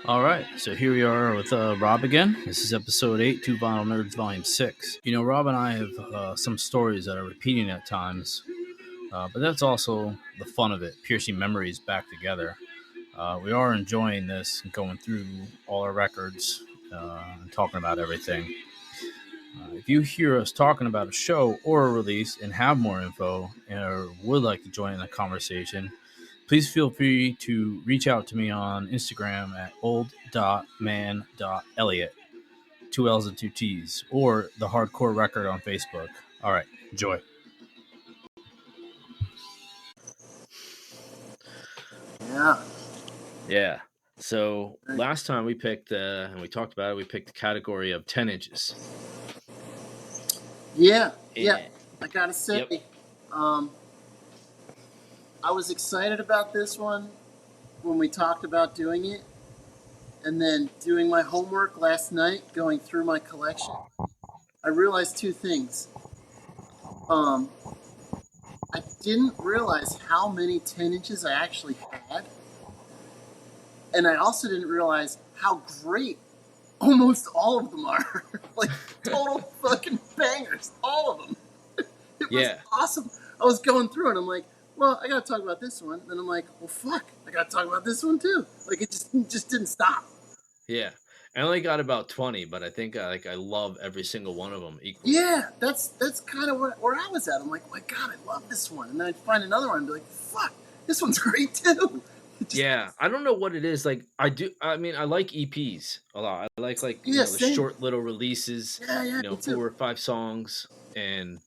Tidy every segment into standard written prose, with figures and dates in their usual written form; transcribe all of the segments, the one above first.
All right, so here we are with Rob again. This is episode 8, Two Vinyl Nerds, Volume 6. You know, Rob and I have some stories that are repeating at times, but that's also the fun of it, piercing memories back together. We are enjoying this and going through all our records and talking about everything. If you hear us talking about a show or a release and have more info or would like to join in the conversation, please feel free to reach out to me on Instagram at old.man.elliot, two L's and two T's, or the Hardcore Record on Facebook. All right, enjoy. Yeah. Yeah. So last time we picked, and we talked about it, we picked the category of 10 inches. Yeah. I gotta say, Yep. I was excited about this one when we talked about doing it, and then doing my homework last night, going through my collection. I realized two things. I didn't realize how many 10 inches I actually had, and I also didn't realize how great almost all of them are. Like total fucking bangers, all of them. It was awesome. I was going through it. I'm like, well, I got to talk about this one. Then I'm like, well, fuck, I got to talk about this one too. Like it just didn't stop. Yeah. I only got about 20, but I think I love every single one of them equally. Yeah, that's kind of where I was at. I'm like, my God, I love this one. And then I'd find another one and be like, fuck, this one's great too. Yeah, I don't know what it is. Like I like EPs a lot. I like the short little releases. Yeah, 4 or 5 songs, and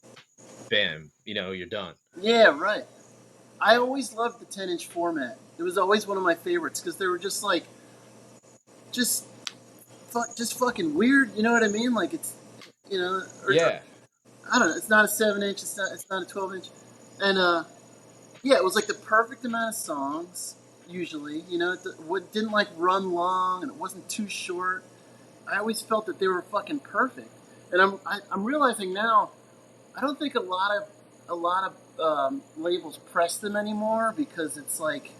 bam, you're done. Yeah, right. I always loved the 10-inch format. It was always one of my favorites because they were just like, just fucking weird. You know what I mean? Like it's, Yeah. I don't know. It's not a 7-inch. It's not a 12-inch. And yeah, it was like the perfect amount of songs. Usually, it didn't like run long and it wasn't too short. I always felt that they were fucking perfect. And I'm realizing now, I don't think a lot of labels press them anymore because it's like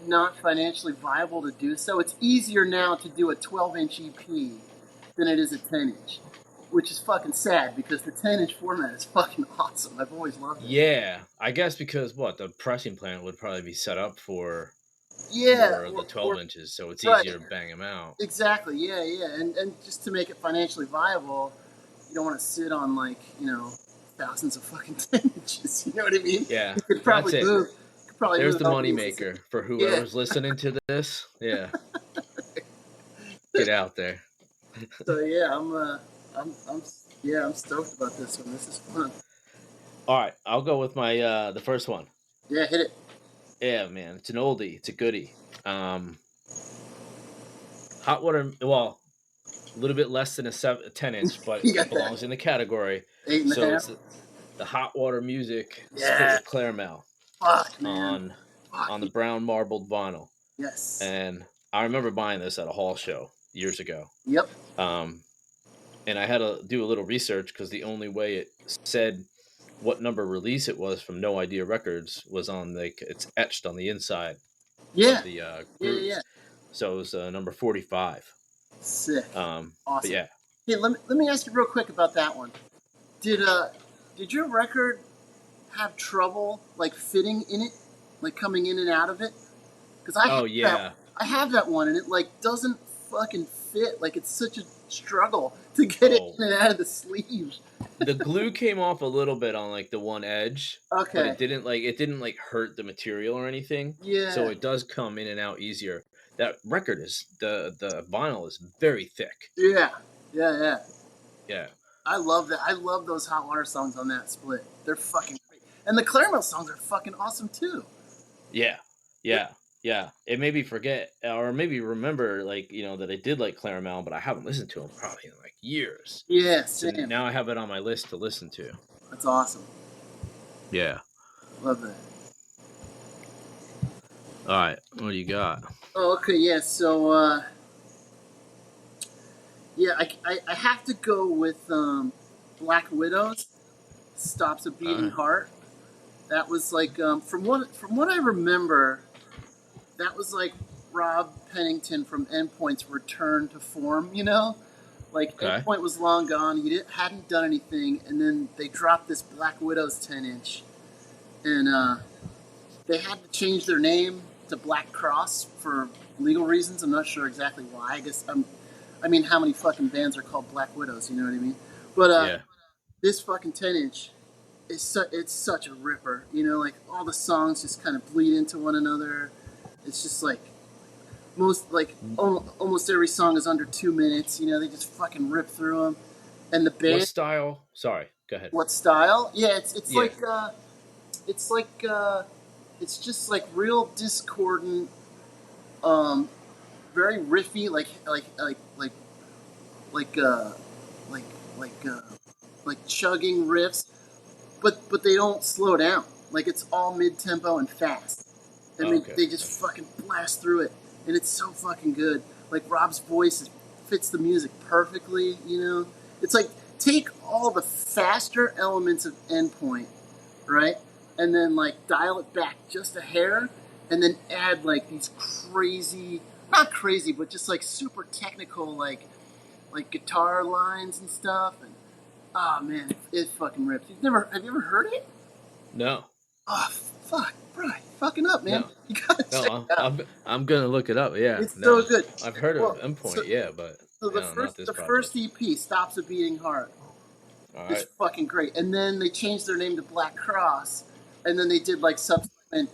not financially viable to do so. It's easier now to do a 12-inch EP than it is a 10-inch, which is fucking sad because the 10-inch format is fucking awesome. I've always loved it. Yeah, I guess because the pressing plant would probably be set up for the 12 inches, so it's easier to bang them out. Exactly, yeah. And just to make it financially viable, you don't want to sit on thousands of fucking 10 inches. You know what I mean? Yeah, you could probably move. There's the money maker for whoever's listening to this. Yeah, get out there. So yeah, I'm stoked about this one. This is fun. All right, I'll go with my the first one. Yeah, hit it. Yeah, man, it's an oldie. It's a goodie. Hot Water. Well, a little bit less than a 10-inch, but it belongs in the category. 8.5. So it's the Hot Water Music split with Clairmel on the brown marbled vinyl. Yes. And I remember buying this at a hall show years ago. Yep. And I had to do a little research because the only way it said what number release it was from No Idea Records was on it's etched on the inside. Yeah. Of the grooves. Yeah. So it was number 45. Sick. Awesome. But yeah. Hey, let me ask you real quick about that one. Did your record have trouble like fitting in it, like coming in and out of it? Because I have that one and it like doesn't fucking fit. Like it's such a struggle to get it in and out of the sleeves. The glue came off a little bit on like the one edge. Okay. But it didn't hurt the material or anything. Yeah. So it does come in and out easier. That record is the vinyl is very thick. Yeah. Yeah. I love that. I love those Hot Water songs on that split. They're fucking great. And the Clairmel songs are fucking awesome too. Yeah. It made me forget or maybe remember that I did like Clairmel, but I haven't listened to them probably in like years. Yeah, same. So now I have it on my list to listen to. That's awesome. Yeah. Love that. All right, what do you got? Oh, okay, yeah. So, I have to go with Black Widow's "Stops a Beating Heart." That was like from what I remember, that was like Rob Pennington from Endpoint's return to form. You know, like Okay. Endpoint was long gone. He hadn't done anything, and then they dropped this Black Widow's 10-inch, and they had to change their name to Black Cross for legal reasons. I'm not sure exactly why. I mean, how many fucking bands are called Black Widows? You know what I mean? But Yeah. this fucking 10-inch it's such a ripper. You know, like all the songs just kind of bleed into one another. It's just like almost every song is under 2 minutes. You know, they just fucking rip through them. And the What band, style? Sorry. Go ahead. what style? Yeah, it's Yeah. like it's like it's just like real discordant, um, very riffy, like like like uh, like chugging riffs, but they don't slow down. Like it's all mid tempo and fast, and Okay. they just fucking blast through it, and it's so fucking good. Like Rob's voice fits the music perfectly. You know, it's like take all the faster elements of Endpoint, right, and then like dial it back just a hair, and then add like these crazy, not crazy, but just like super technical like guitar lines and stuff, and oh man, it fucking rips. Have you ever heard it? No. Oh fuck, bro, fucking up, man. No. You gotta check No. it out. I'm gonna look it up. Yeah. It's so No. good. I've heard of Well, Endpoint. Yeah, but so no, not this the project. first EP, "Stops a Beating Heart," All is right. fucking great. And then they changed their name to Black Cross, and then they did like subsequent.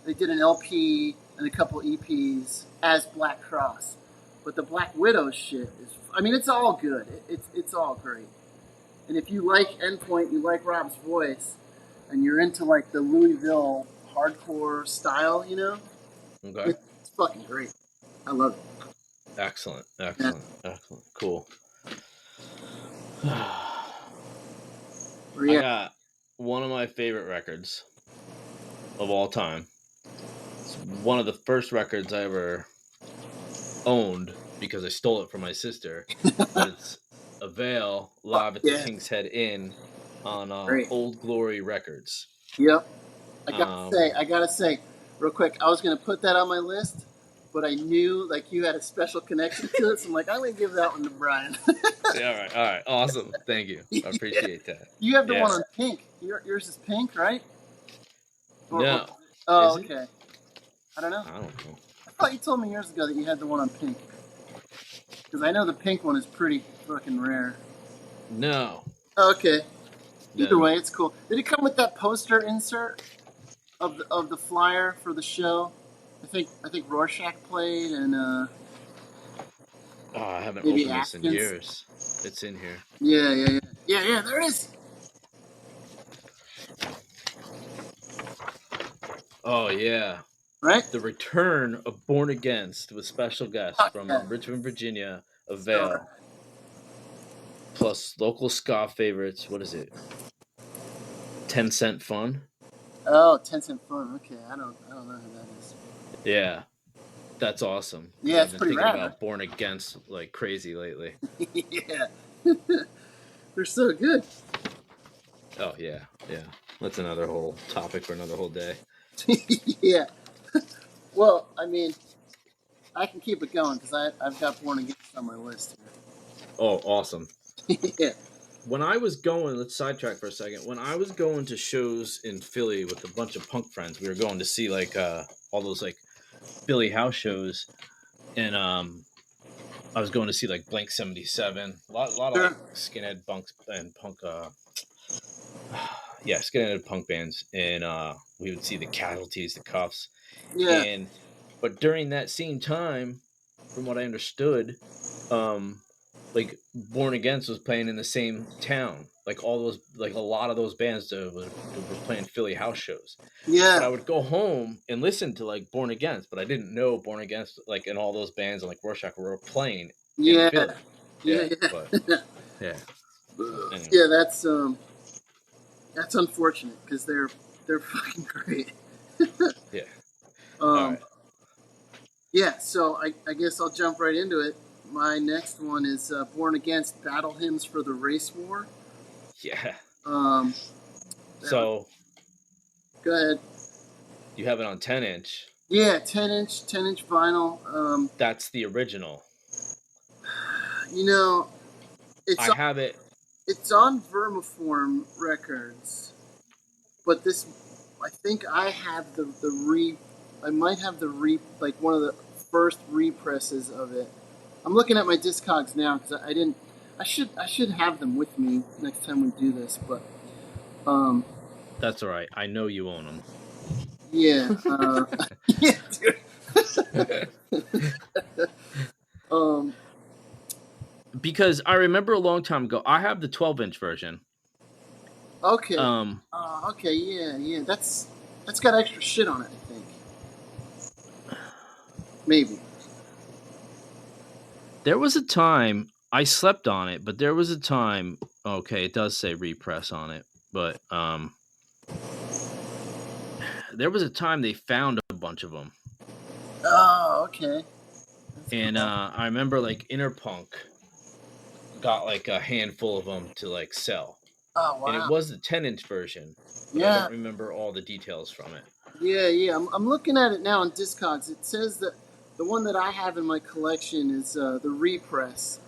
They did an LP and a couple EPs as Black Cross, but the Black Widow shit is. I mean, it's all good. It's all great. And if you like Endpoint, you like Rob's voice, and you're into like the Louisville hardcore style, you know, Okay. it's fucking great. I love it. Excellent. Yeah. Excellent. Excellent. Cool. I Yeah. got one of my favorite records of all time. It's one of the first records I ever owned because I stole it from my sister. But it's Avail live at the Yeah. King's Head Inn on Great. Old Glory Records. Yep. Um, I gotta say, real quick, I was gonna put that on my list, but I knew like you had a special connection to it, so I'm like, I'm gonna give that one to Brian. Yeah, all right, awesome. Thank you. I appreciate that. You have the Yeah. one on pink. Yours is pink, right? No. Oh, Is it? okay. I don't know. I don't know. I thought you told me years ago that you had the one on pink. Because I know the pink one is pretty fucking rare. No. Okay. Either No. way, it's cool. Did it come with that poster insert of the flyer for the show? I think Rorschach played and Oh, I haven't maybe opened this in Atkins. years. It's in here. Yeah. There it is. Oh yeah. Right. The return of Born Against with special guests Fuck from yeah. Richmond, Virginia, So, Avail, plus local ska favorites. What is it? 10 Cent Fun. oh, 10 Cent Fun. Okay, I don't know who that is. Yeah, that's awesome. Yeah, I've it's been pretty thinking rad. about Born Against like crazy lately. Yeah. They're so good. Oh yeah. That's another whole topic for another whole day. Yeah. Well, I mean, I can keep it going because I've got Born Against on my list Oh, awesome. here. Yeah. When I was going, let's sidetrack for a second. When I was going to shows in Philly with a bunch of punk friends, we were going to see like all those like Philly house shows, and I was going to see like Blink 77, a lot of Sure. like skinhead punks and punk, yeah, skinhead punk bands, and we would see the Casualties, the Cuffs, Yeah. but during that same time, from what I understood, like Born Against was playing in the same town. Like all those, like a lot of those bands were playing Philly house shows. But I Yeah. would go home and listen to like Born Against, but I didn't know Born Against, like, and all those bands and like Rorschach were playing in Yeah. Philly. Yeah. But yeah. Anyway. Yeah. That's unfortunate because they're fucking great. Yeah. All Um. right. Yeah. So I guess I'll jump right into it. My next one is Born Against Battle Hymns for the Race War. Yeah. Um. So Go ahead. you have it on 10-inch. Yeah, 10-inch vinyl. That's the original. You know, it's I have it. it's on Vermiform Records, but this, I think I have I might have like one of the first represses of it. I'm looking at my Discogs now because I didn't. I should have them with me next time we do this, but um, That's all right. I know you own them. yeah, yeah, dude. um, Because I remember a long time ago, I have the 12-inch version. okay, Um, okay, yeah. That's got extra shit on it. I think maybe. there was a time I slept on it, but there was a time. Okay, it does say repress on it, but there was a time they found a bunch of them, Oh, okay. That's and cool. I remember like Interpunk got like a handful of them to like sell, Oh, and it wow. was the 10-inch version, but I Yeah, don't remember all the details from it. yeah. I'm looking at it now on Discogs. It says that the one that I have in my collection is the repress,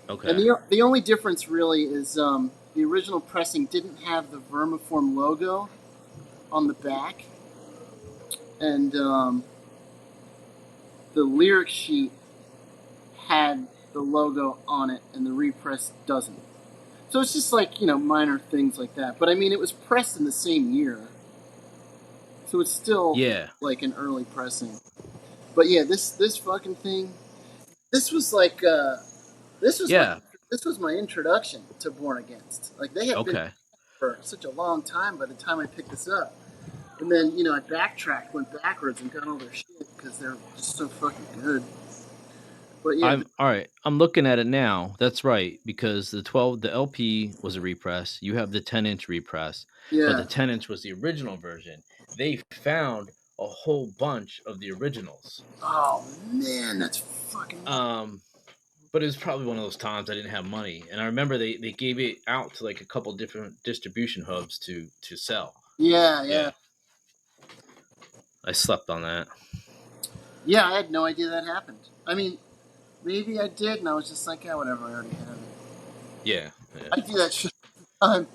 and Okay. the only difference really is the original pressing didn't have the Vermiform logo on the back, and the lyric sheet had the logo on it, and the repress doesn't. So it's just like minor things like that. But I mean, it was pressed in the same year, so it's still Yeah. like an early pressing. But yeah, this fucking thing. This was like this was my Yeah. this was my introduction to Born Against. Like they had been Okay. for such a long time by the time I picked this up, and then I backtracked, went backwards, and got all their shit because they're just so fucking good. But yeah, I'm all right. I'm looking at it now. That's right because the LP was a repress. You have the 10-inch repress, but the yeah. 10-inch was the original version. They found a whole bunch of the originals. Oh man, that's fucking. Um, but it was probably one of those times I didn't have money, and I remember they gave it out to like a couple different distribution hubs to sell. Yeah, yeah, Yeah, I slept on that. yeah. I had no idea that happened. I mean, maybe I did, and I was just like, yeah, whatever. I already have it. Yeah, yeah. I do that shit all the time.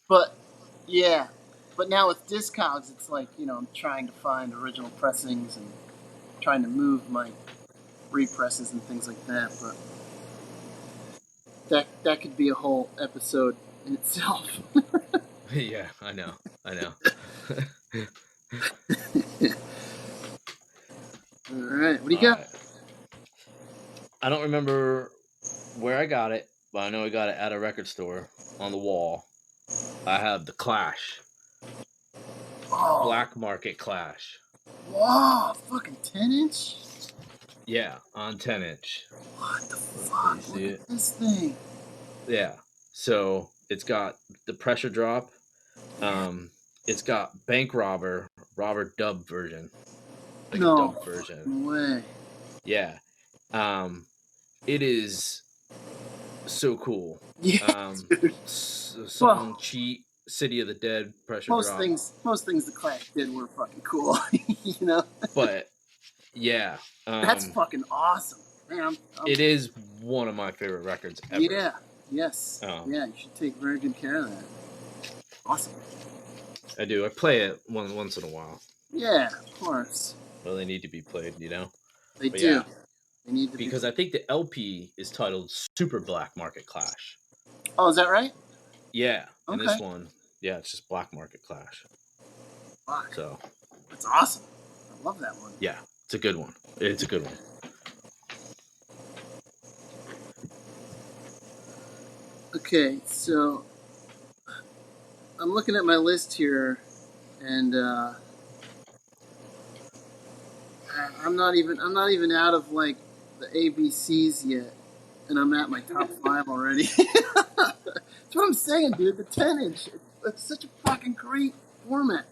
But yeah, but now with Discogs, it's like I'm trying to find original pressings and trying to move my represses and things like that. But that could be a whole episode in itself. Yeah, I know. I know. All right, what do you All got? right. I don't remember where I got it, but I know I got it at a record store on the wall. I have the Clash, Oh, Black Market Clash. wow, fucking 10-inch. Yeah, on 10-inch. What the Can you fuck? see Look it? at this thing. Yeah. So it's got the pressure drop. It's got Bank Robber dub version, like a No dub version. fucking way. Yeah. Um, it is so cool. Yeah, dude. Song Well, Cheat, City of the Dead, pressure drop. most things the Clash did were fucking cool. you know, But yeah, that's fucking awesome, man. it is one of my favorite records ever. Yeah, yes, Um, yeah. You should take very good care of that. Awesome. I do. I play it once in a while. Yeah, of course. Well, they need to be played, you know. They But do. yeah, They need to be. because I think the LP is titled Super Black Market Clash. Oh, is that right? Yeah, and Okay. this one, yeah, it's just Black Market Clash. Fuck. So That's awesome. I love that one. yeah, it's a good one. It's a good one. Okay, so I'm looking at my list here, and I'm not even out of like the ABCs yet, and I'm at my top 5 already. That's what I'm saying, dude. The 10-inch. It's such a fucking great format.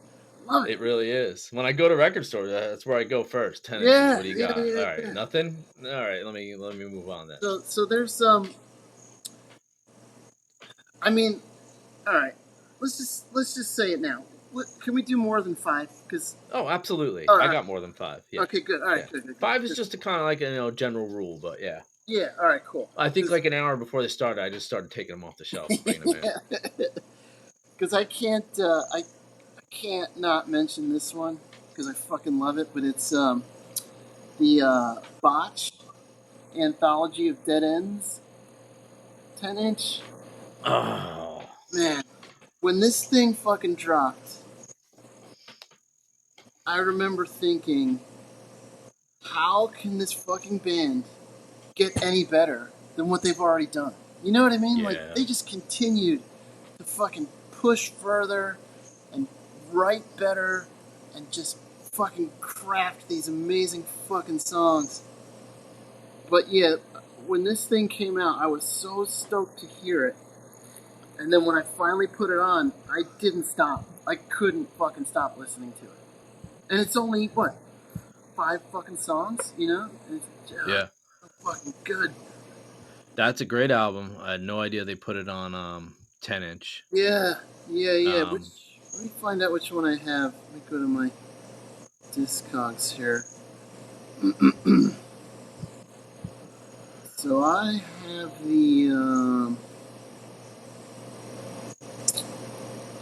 Love it. It really is. When I go to record store, that's where I go first. 10 Yeah, inches. What do you got? yeah. All right, nothing. All right, let me move on then. So there's I mean, all right. Let's just say it now. Can we do more than 5? Because Oh, absolutely. all I right. got more than 5. Yeah. Okay, good. All right, Yeah. good. 5 is just a kind of like a general rule, but yeah. Yeah. All right, cool. I think like an hour before they started, I just started taking them off the shelf and bringing them in. Because I can't not mention this one because I fucking love it. But it's the Botch Anthology of Dead Ends 10-inch. Oh. Man, when this thing fucking dropped, I remember thinking, how can this fucking band get any better than what they've already done? You know what I mean? Yeah. Like, they just continued to fucking push further and write better and just fucking craft these amazing fucking songs. But yeah, when this thing came out, I was so stoked to hear it. And then when I finally put it on, I didn't stop. I couldn't fucking stop listening to it. And it's only, what, 5 fucking songs, you know? It's just Yeah. so fucking good. That's a great album. I had no idea they put it on 10-inch. Yeah. Um, Let me find out which one I have. Let me go to my Discogs here. So I have the,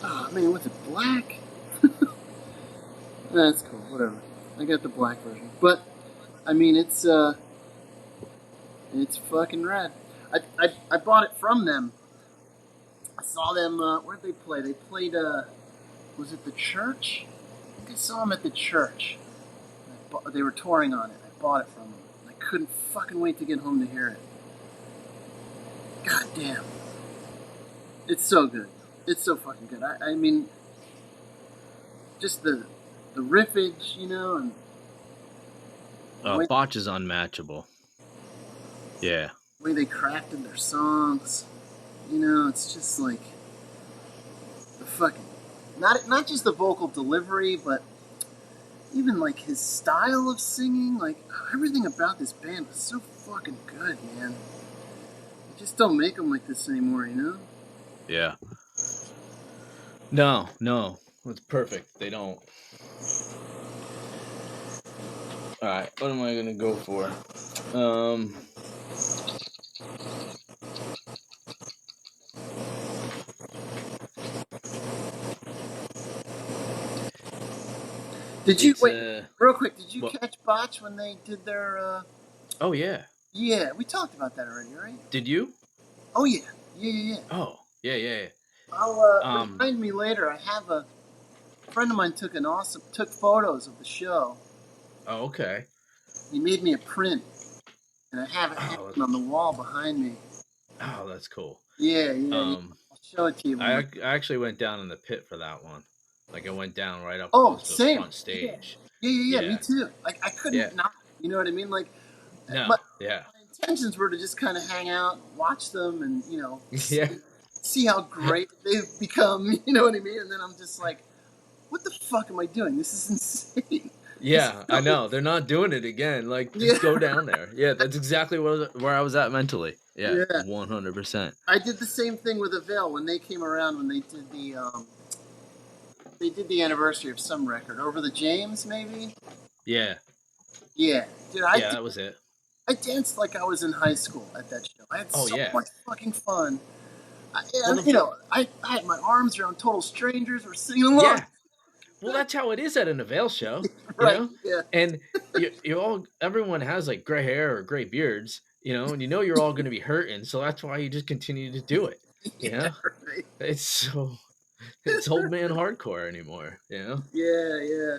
oh man, what's it, black? That's cool, whatever. I got the black version. But, I mean, it's fucking rad. I bought it from them. I saw them, where'd they play? They played, was it the church? I think I saw them at the church. They were touring on it. I bought it from them. I couldn't fucking wait to get home to hear it. God damn. It's so good. It's so fucking good. I mean, just the riffage, you know, and Botch is unmatchable. Yeah. the way they crafted their songs, you know, it's just like the fucking not just the vocal delivery, but even like his style of singing, like everything about this band was so fucking good, man. They just don't make them like this anymore, you know? Yeah. No. It's perfect. They don't. All right. What am I going to go for? Did you wait real quick? Did you catch Botch when they did their? Oh yeah. Yeah, we talked about that already, right? Did you? Oh yeah. Oh yeah. I'll remind me later. I have a friend of mine took photos of the show. Oh, okay. He made me a print, and I have it hanging on the wall behind me. Oh, that's cool. Yeah. I'll show it to you. I actually went down in the pit for that one. Like I went down right up close to the front stage. Yeah. Me too. Like I couldn't not. You know what I mean? Like. No. My yeah. intentions were to just kind of hang out, watch them, and you know, yeah. see how great they've become. You know what I mean? And then I'm just like, what the fuck am I doing? This is insane. Yeah, I know. They're not doing it again. Like, just go down there. Yeah, that's exactly where I was at mentally. Yeah, 100%. I did the same thing with Avail when they came around, when they did the anniversary of some record. Over the James, maybe? Yeah. Yeah. Dude, that was it. I danced like I was in high school at that show. I had so much fucking fun. I had my arms around total strangers. We're singing along. Yeah. Well, that's how it is at an Avail show, right? You know? Yeah. And everyone has like gray hair or gray beards, you know, and you're all going to be hurting, so that's why you just continue to do it. You know, right. It's old man hardcore anymore. You know. Yeah.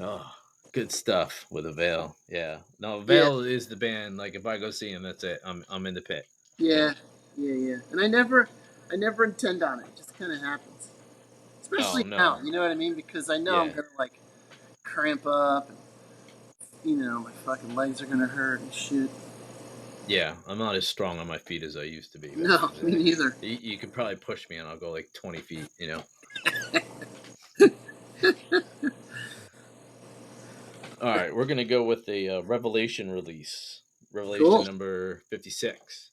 Oh, good stuff with Avail. Yeah. No, Avail is the band. Like if I go see them, that's it. I'm in the pit. Yeah. And I never intend on it. It just kind of happens. Especially now, you know what I mean? Because I know I'm gonna like cramp up, and you know my fucking legs are gonna hurt and shit. Yeah, I'm not as strong on my feet as I used to be. No, me neither. You could probably push me and I'll go like 20 feet, you know? All right, we're going to go with a Revelation release. Revelation number 56.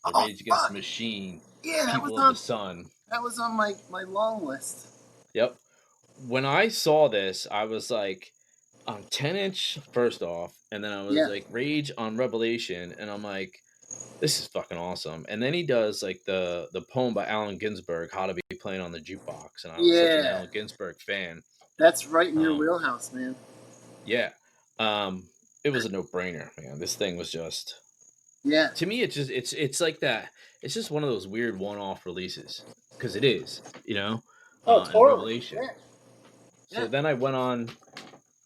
The Rage Against the Machine. Yeah, People of the Sun. That was on my long list. Yep. when I saw this, I was like, on 10" first off, and then I was Yeah. like Rage on Revelation, and I'm like, this is fucking awesome. And then he does like the poem by Allen Ginsberg, How to Be Playing on the Jukebox, and I was such an Yeah. Allen Ginsberg fan. That's right in your Um, wheelhouse, man. yeah, it was a no brainer, man. This thing was just, Yeah. to me, it's like that. It's just one of those weird one off releases because it is, Oh, in totally. Revelation. Yeah. So Yeah. then I went on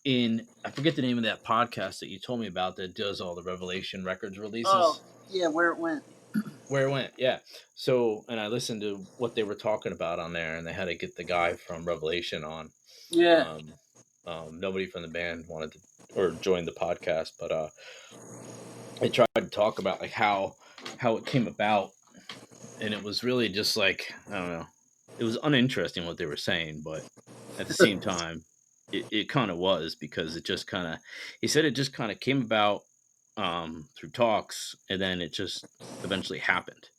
in, I forget the name of that podcast that you told me about that does all the Revelation Records Oh, releases. yeah, where it went. Where it went, yeah. So, and I listened to what they were talking about on there, and they had to get the guy from Revelation on. Yeah. Um, Nobody from the band wanted to or joined the podcast, but I tried to talk about like how it came about, and it was really just like, I don't know, it was uninteresting what they were saying, but at the same time, it kind of was, because it just kind of, he said it just kind of came about through talks, and then it just eventually happened.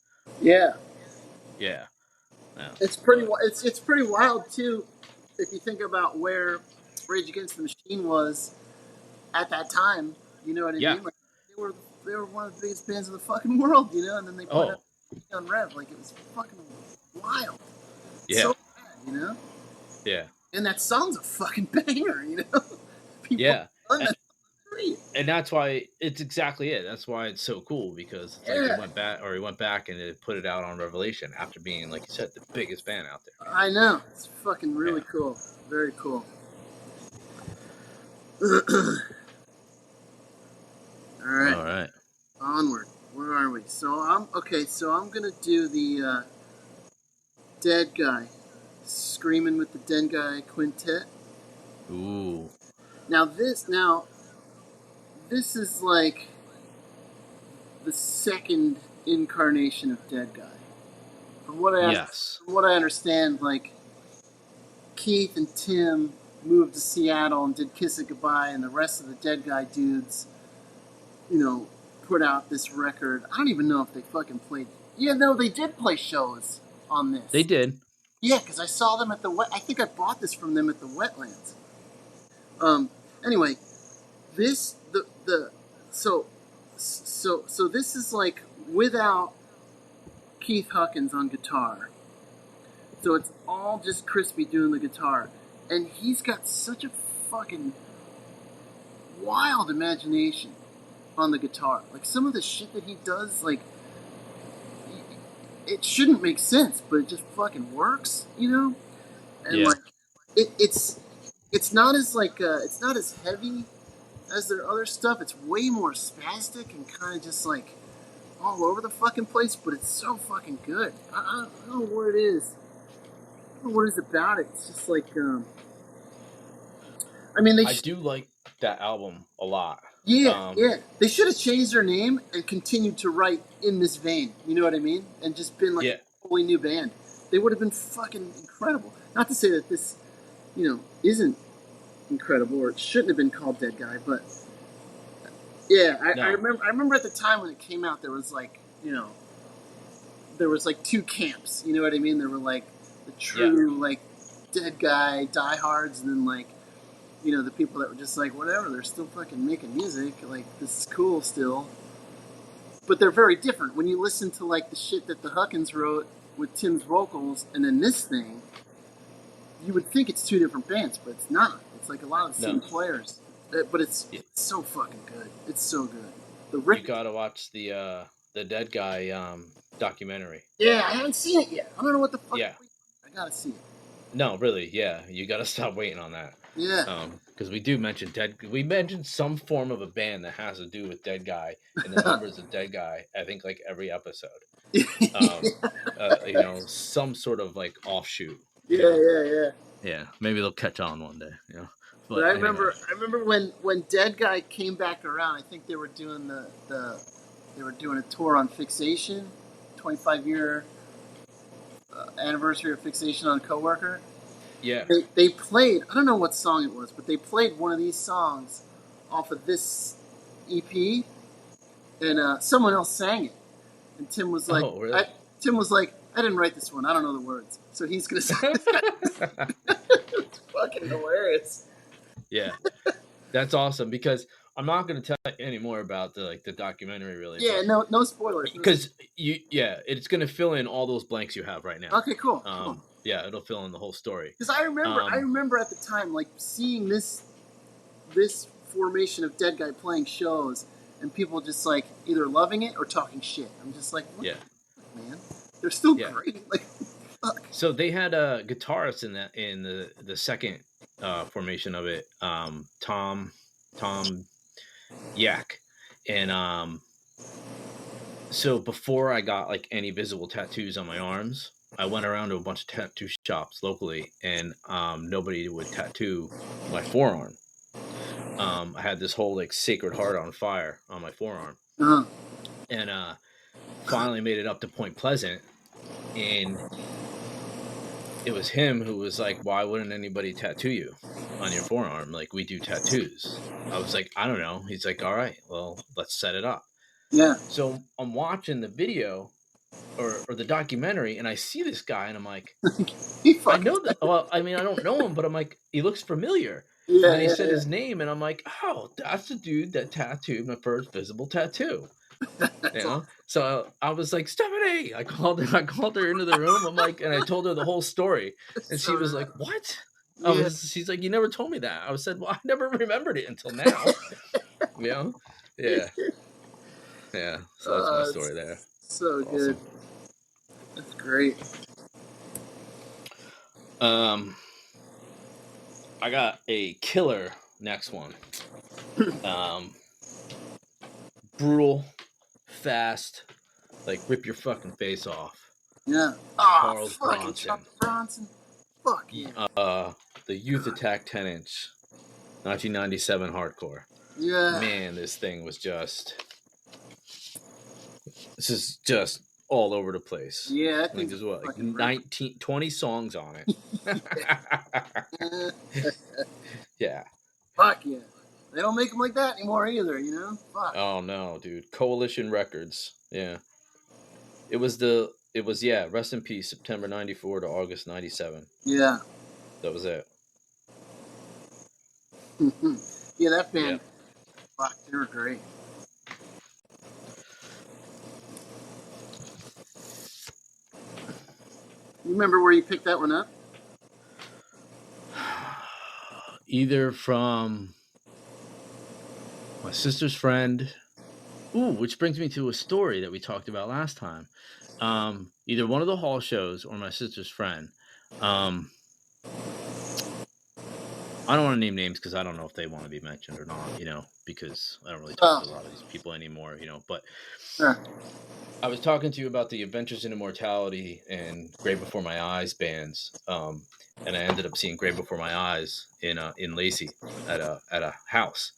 Yeah. Yeah, yeah, It's but it's pretty wild too, if you think about where Rage Against the Machine was at that time. You know what I yeah, mean? Like they were one of the biggest bands in the fucking world. You know, and then they put out oh on Rev. Like it was fucking wild. yeah, So bad, you know. yeah, And that song's a fucking banger. You know, people yeah. done that great. And that's why it's exactly it. That's why it's so cool, because it's like Yeah, he went back and it put it out on Revelation after being, like you said, the biggest band out there. I know. It's fucking really Yeah. cool. Very cool. All right, All right. onward. Where are we? So I'm okay. So I'm gonna do the Dead Guy, Screaming with the Dead Guy Quintet. Ooh. Now this is like the second incarnation of Dead Guy. Yes. From what I understand, like Keith and Tim moved to Seattle and did Kiss It Goodbye, and the rest of the Dead Guy dudes, you know, put out this record. I don't even know if they fucking played. Yeah, no, they did play shows on this. They did. Yeah, because I saw them at the I think I bought this from them at the Wetlands. Anyway, this the so this is like without Keith Huckins on guitar. So it's all just Crispy doing the guitar, and he's got such a fucking wild imagination on the guitar. Like some of the shit that he does, like it shouldn't make sense, but it just fucking works, you know. And Yeah. like it's not as like it's not as heavy as their other stuff. It's way more spastic and kind of just like all over the fucking place, but it's so fucking good. I don't know what it is. I don't know what it is about it. It's just like I mean I do like that album a lot. yeah. They should have changed their name and continued to write in this vein. You know what I mean? And just been like Yeah. a totally new band. They would have been fucking incredible. Not to say that this, you know, isn't incredible or it shouldn't have been called Dead Guy, but yeah, No. I remember at the time when it came out, there was like, you know, there was like two camps. You know what I mean? There were like the true like Dead Guy diehards, and then like, you know, the people that were just like, whatever, they're still fucking making music. Like, this is cool still. But they're very different. When you listen to, like, the shit that the Huckins wrote with Tim's vocals and then this thing, you would think it's two different bands, but it's not. It's like a lot of the same players. But it's so fucking good. It's so good. You gotta watch the Dead Guy documentary. Yeah, I haven't seen it yet. I don't know what the fuck. Yeah. I gotta see it. No, really, yeah. You gotta stop waiting on that. Yeah. Because we do mention we mentioned some form of a band that has to do with Dead Guy and the members of Dead Guy, I think, like every episode. You know, some sort of like offshoot. Yeah. Yeah, maybe they'll catch on one day, you know. But I remember when Dead Guy came back around. I think they were doing they were doing a tour on Fixation, 25-year anniversary of Fixation on Coworker. Yeah. They played, I don't know what song it was, but they played one of these songs off of this EP, and someone else sang it. And Tim was like, oh, really? I didn't write this one. I don't know the words. So he's going to sing it. It's fucking hilarious. Yeah, that's awesome because I'm not going to tell you any more about the documentary really. Yeah, no spoilers. Because it's going to fill in all those blanks you have right now. Okay, cool. Yeah, it'll fill in the whole story. Because I remember at the time like seeing this formation of Dead Guy playing shows and people just like either loving it or talking shit. I'm just like, what the fuck, man? They're still great. Like, fuck. So they had a guitarist in the second formation of it, Tom Yak, and so before I got like any visible tattoos on my arms, I went around to a bunch of tattoo shops locally, and nobody would tattoo my forearm. I had this whole like Sacred Heart on fire on my forearm, and finally made it up to Point Pleasant, and it was him who was like, "Why wouldn't anybody tattoo you on your forearm? Like we do tattoos." I was like, "I don't know." He's like, "All right, well, let's set it up." Yeah. So I'm watching the video or the documentary, and I see this guy, and I'm like, I know that. Well, I mean, I don't know him, but I'm like, he looks familiar. Yeah. And then he said his name, and I'm like, oh, that's the dude that tattooed my first visible tattoo. You know? So I was like, Stephanie, I called her into the room. I'm like, and I told her the whole story, and she was like, what? She's like, you never told me that. I said, well, I never remembered it until now. You know? Yeah. Yeah. So that's my story there. So that's good. That's great. I got a killer next one. Brutal, fast, like rip your fucking face off. Yeah. Charles Bronson. Fuck yeah. The Youth Attack 10-inch, 1997 hardcore. Yeah. Man, this thing was this is just all over the place. Yeah, I think there's what, like 20 songs on it. Yeah. Fuck yeah. They don't make them like that anymore either, you know? Fuck. Oh no, dude. Coalition Records. Yeah. It was rest in peace, September 94 to August 97. Yeah. That was it. Yeah, that band. Yeah. Fuck, they were great. You remember where you picked that one up? Either from my sister's friend. Ooh, which brings me to a story that we talked about last time. Either one of the hall shows or my sister's friend. I don't want to name names because I don't know if they want to be mentioned or not, you know, because I don't really talk to a lot of these people anymore, you know, but I was talking to you about the Adventures in Immortality and Grave Before My Eyes bands. And I ended up seeing Grave Before My Eyes in Lacey at a house.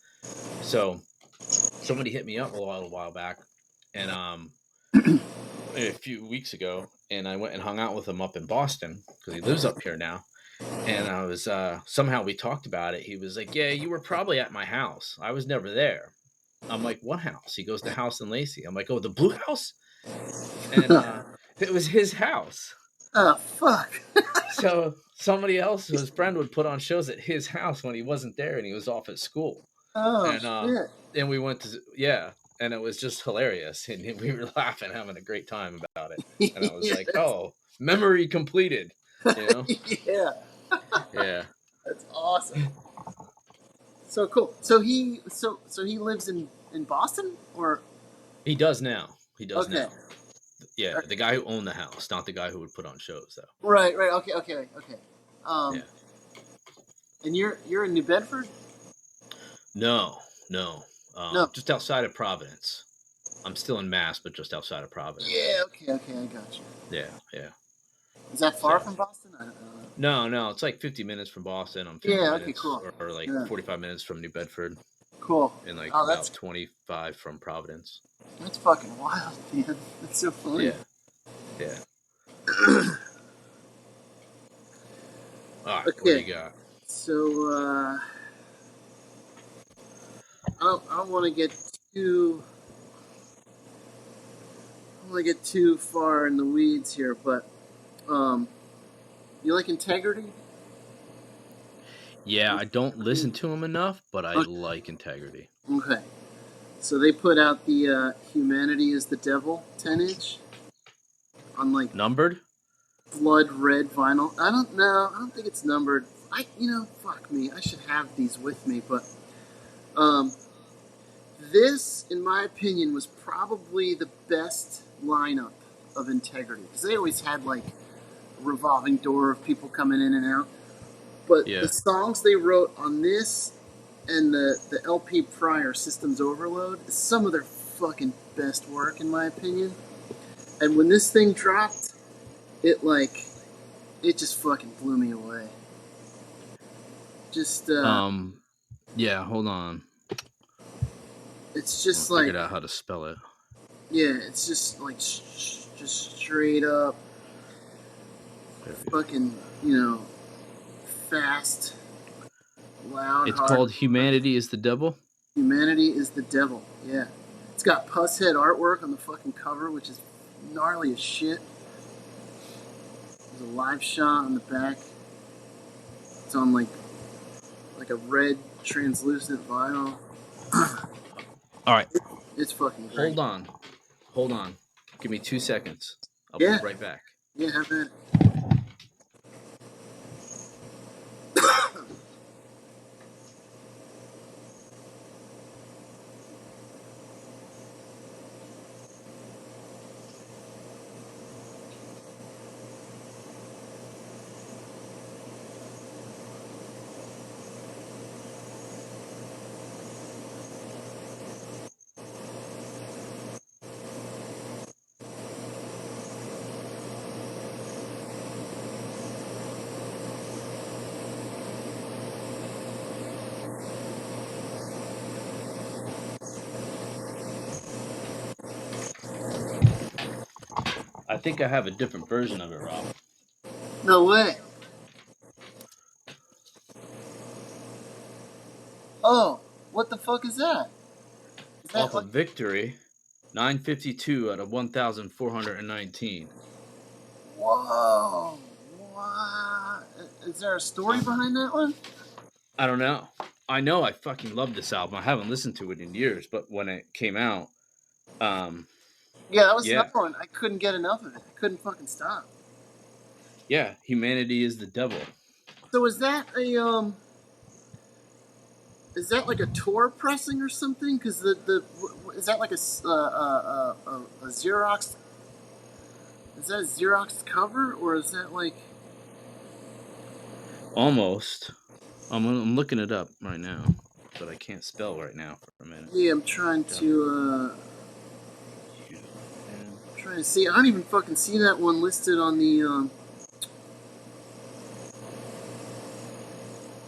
So somebody hit me up a while back, and a few weeks ago, and I went and hung out with him up in Boston because he lives up here now. And I was somehow we talked about it. He was like, "Yeah, you were probably at my house. I was never there." I'm like, "What house?" He goes, "The house in Lacey." I'm like, "Oh, the Blue House?" And it was his house. Oh, fuck. So somebody else, his friend, would put on shows at his house when he wasn't there and he was off at school. Oh, shit. And we went to, and it was just hilarious. And we were laughing, having a great time about it. And I was like, oh, memory completed. You know? Yeah. Yeah. That's awesome. So cool. So he lives in Boston, or? He does now. Okay. Now. Yeah, the guy who owned the house, not the guy who would put on shows, though. Right. Okay. Yeah. And you're in New Bedford? No. No. Just outside of Providence. I'm still in Mass, but just outside of Providence. Yeah. Okay. I got you. Yeah. Is that far from Boston? I don't know. No. It's like 50 minutes from Boston. I'm 50 minutes, cool. Or like 45 minutes from New Bedford. Cool. And like about 25 from Providence. That's fucking wild, man. That's so funny. Yeah. All right, okay. What do you got? So, I don't want to get too far in the weeds here, but you like Integrity? Yeah, I don't listen to them enough, but I Okay. like Integrity. Okay. So they put out the Humanity is the Devil 10-inch on like Numbered? blood red vinyl. I don't know. I don't think it's numbered. Fuck me. I should have these with me, but um, this, in my opinion, was probably the best lineup of Integrity because they always had like a revolving door of people coming in and out. But Yeah. the songs they wrote on this and the LP prior, Systems Overload, is some of their fucking best work, in my opinion. And when this thing dropped, it just fucking blew me away. Just Yeah, hold on. it's just I like, figured out how to spell it. yeah, it's just like just straight up fucking, fast, loud. It's hard. called Humanity is the Devil? Humanity is the Devil, yeah. It's got Pusshead artwork on the fucking cover, which is gnarly as shit. There's a live shot on the back. It's on like a red translucent vinyl. All right. It's fucking great. Hold on. Give me 2 seconds. I'll Yeah. be right back. Yeah, have that. I think I have a different version of it, Rob. No way. Oh, what the fuck is that? Is that Off of Victory, 952 out of 1,419. Whoa. What? Is there a story behind that one? I don't know. I know I fucking love this album. I haven't listened to it in years, but when it came out, yeah, that was another one. I couldn't get enough of it. I couldn't fucking stop. Yeah, Humanity is the Devil. So is that like a tour pressing or something? Because is that like a Xerox? Is that a Xerox cover, or is that like? Almost. I'm looking it up right now, but I can't spell right now for a minute. Yeah, I'm trying to see. I don't even fucking see that one listed on the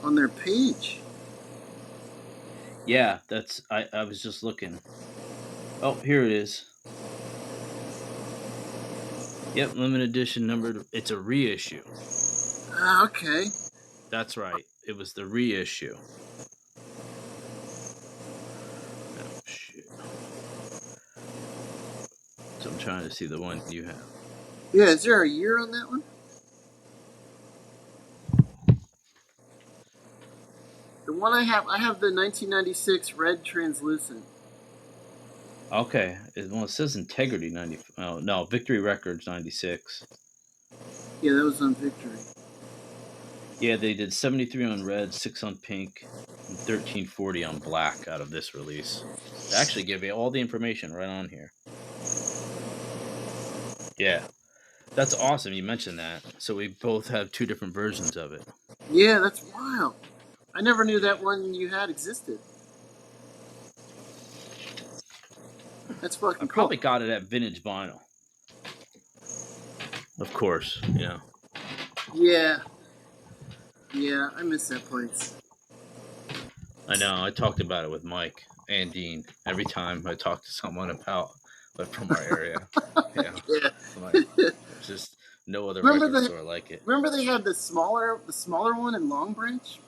on their page. Yeah, that's. I was just looking. Oh, here it is. Yep, limited edition numbered. It's a reissue. Okay. That's right. It was the reissue. Oh, shit. So I'm trying to see the one you have. Yeah, is there a year on that one? The one I have the 1996 red translucent. Okay. Well, it says Integrity 90. Oh, no, Victory Records 96. Yeah, that was on Victory. Yeah, they did 73 on red, 6 on pink, and 1340 on black out of this release. They actually give you all the information right on here. Yeah. That's awesome you mentioned that. So we both have two different versions of it. Yeah, that's wild. I never knew that one you had existed. That's fucking cool. I probably got it at Vintage Vinyl. Of course, yeah. Yeah. Yeah, I miss that place. I know. I talked about it with Mike and Dean every time I talk to someone about from our area. Yeah. Yeah. Like, just no other record store like it. Remember they had the smaller one in Long Branch?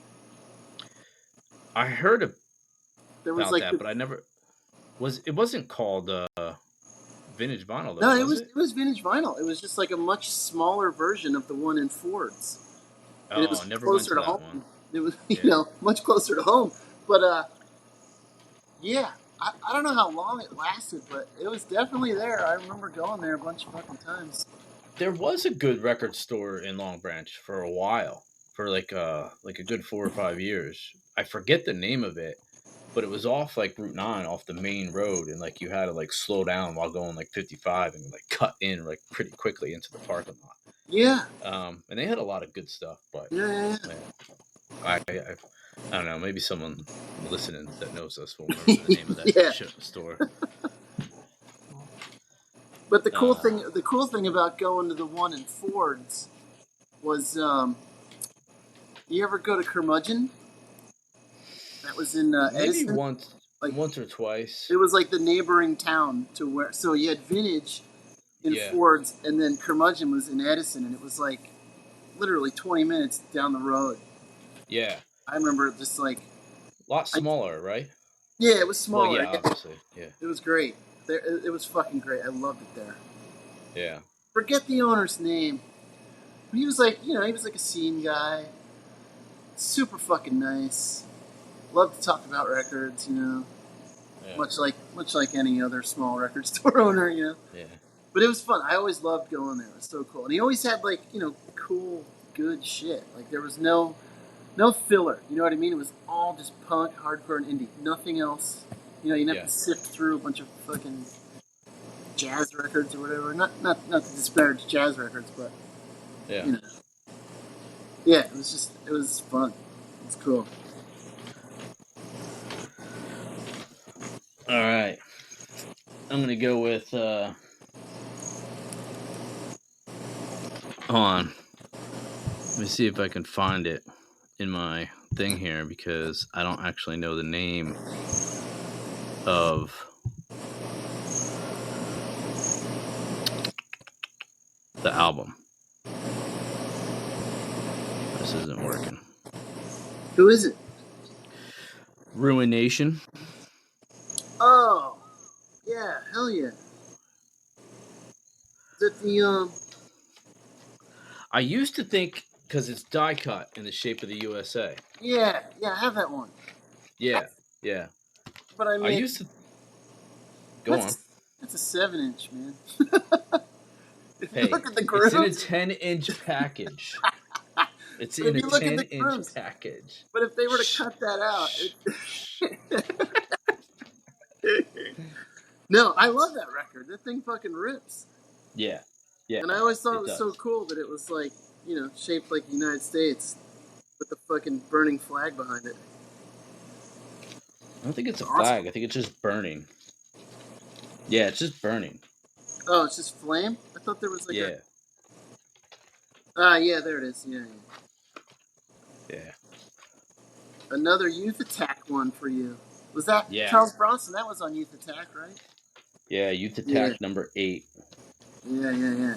I heard about like that, but I never it wasn't called Vintage Vinyl though. No, it was Vintage Vinyl. It was just like a much smaller version of the one in Ford's. Oh, I never went to that one. It was, Yeah. much closer to home. But yeah, I don't know how long it lasted, but it was definitely there. I remember going there a bunch of fucking times. There was a good record store in Long Branch for a while, for like a good 4 or 5 years. I forget the name of it, but it was off like Route 9, off the main road, and like you had to like slow down while going like 55 and like cut in like pretty quickly into the parking lot. Yeah, And they had a lot of good stuff, but yeah. yeah, I don't know. Maybe someone listening that knows us will remember the name of that Yeah. store. But Uh, the cool thing about going to the one in Ford's was, you ever go to Curmudgeon? That was in maybe Edison. Like once or twice. it was like the neighboring town to where. So you had Vintage in Yeah, Ford's, and then Curmudgeon was in Edison, and it was like literally 20 minutes down the road. yeah, I remember just like, a lot I, smaller, right? yeah, it was Well, smaller. yeah, Yeah, obviously, yeah, it was great. It was fucking great. I loved it there. yeah, Forget the owner's name. He was like, he was like a scene guy. Super fucking nice. Loved to talk about records, yeah, much like any other small record store owner, yeah, But it was fun. I always loved going there. It was so cool. And he always had like, cool, good shit. Like there was no filler. You know what I mean? It was all just punk, hardcore, and indie. Nothing else. You didn't have yeah, to sift through a bunch of fucking jazz records or whatever. Not to disparage jazz records, but yeah. you know. Yeah, it was fun. It's cool. All right, I'm gonna go with. Hold on. Let me see if I can find it in my thing here because I don't actually know the name of the album. This isn't working. Who is it? Ruination. Oh, yeah, hell yeah. Is it the I used to think because it's die cut in the shape of the USA. Yeah, I have that one. Yeah, yeah. But I I mean, used to go on. that's a 7-inch, man. If you Hey, look at the it's in a grooves, 10-inch package. It's but in if a you look at the 10-inch grooves, package. but if they were to Shh, cut that out, shh. no, I love that record. That thing fucking rips. Yeah, yeah. And I always thought it It was does. so cool that it was like, shaped like the United States with the fucking burning flag behind it. I don't think it's a Awesome. flag. I think it's just burning. Yeah, it's just burning. Oh, it's just flame? I thought there was like Yeah, yeah, there it is. Yeah. yeah, Another Youth Attack one for you. Was that yeah, Charles Bronson? That was on Youth Attack, right? yeah. Youth Yeah. Attack number 8. Yeah.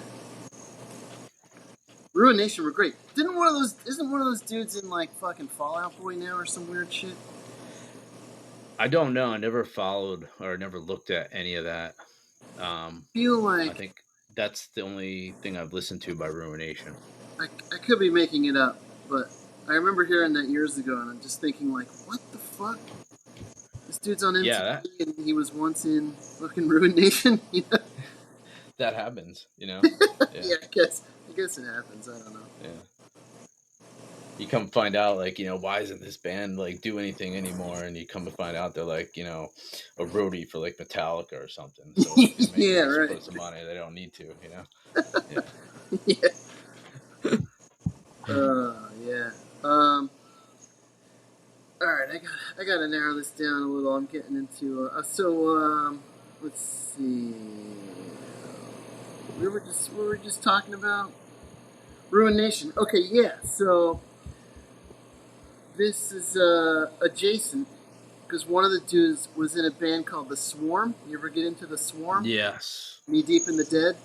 Ruination were great. Isn't one of those dudes in like fucking Fallout Boy now or some weird shit? I don't know. I never followed or never looked at any of that. Feel I like think that's the only thing I've listened to by Ruination. I could be making it up, but I remember hearing that years ago, and I'm just thinking like, what the fuck? This dude's on MTV, Yeah, and he was once in fucking Ruination. that happens. Yeah. Yeah, I guess it happens. I don't know. Yeah. You come find out, like, why isn't this band like do anything anymore? And you come to find out they're like, a roadie for like Metallica or something. So like, they're making Yeah, extra right. loads of money. They don't need to, Yeah. Yeah. Yeah. All right, I got to narrow this down a little. I'm getting into let's see. We were just talking about Ruination. Okay, yeah. So this is adjacent because one of the dudes was in a band called The Swarm. You ever get into The Swarm? Yes. Knee Deep in the Dead.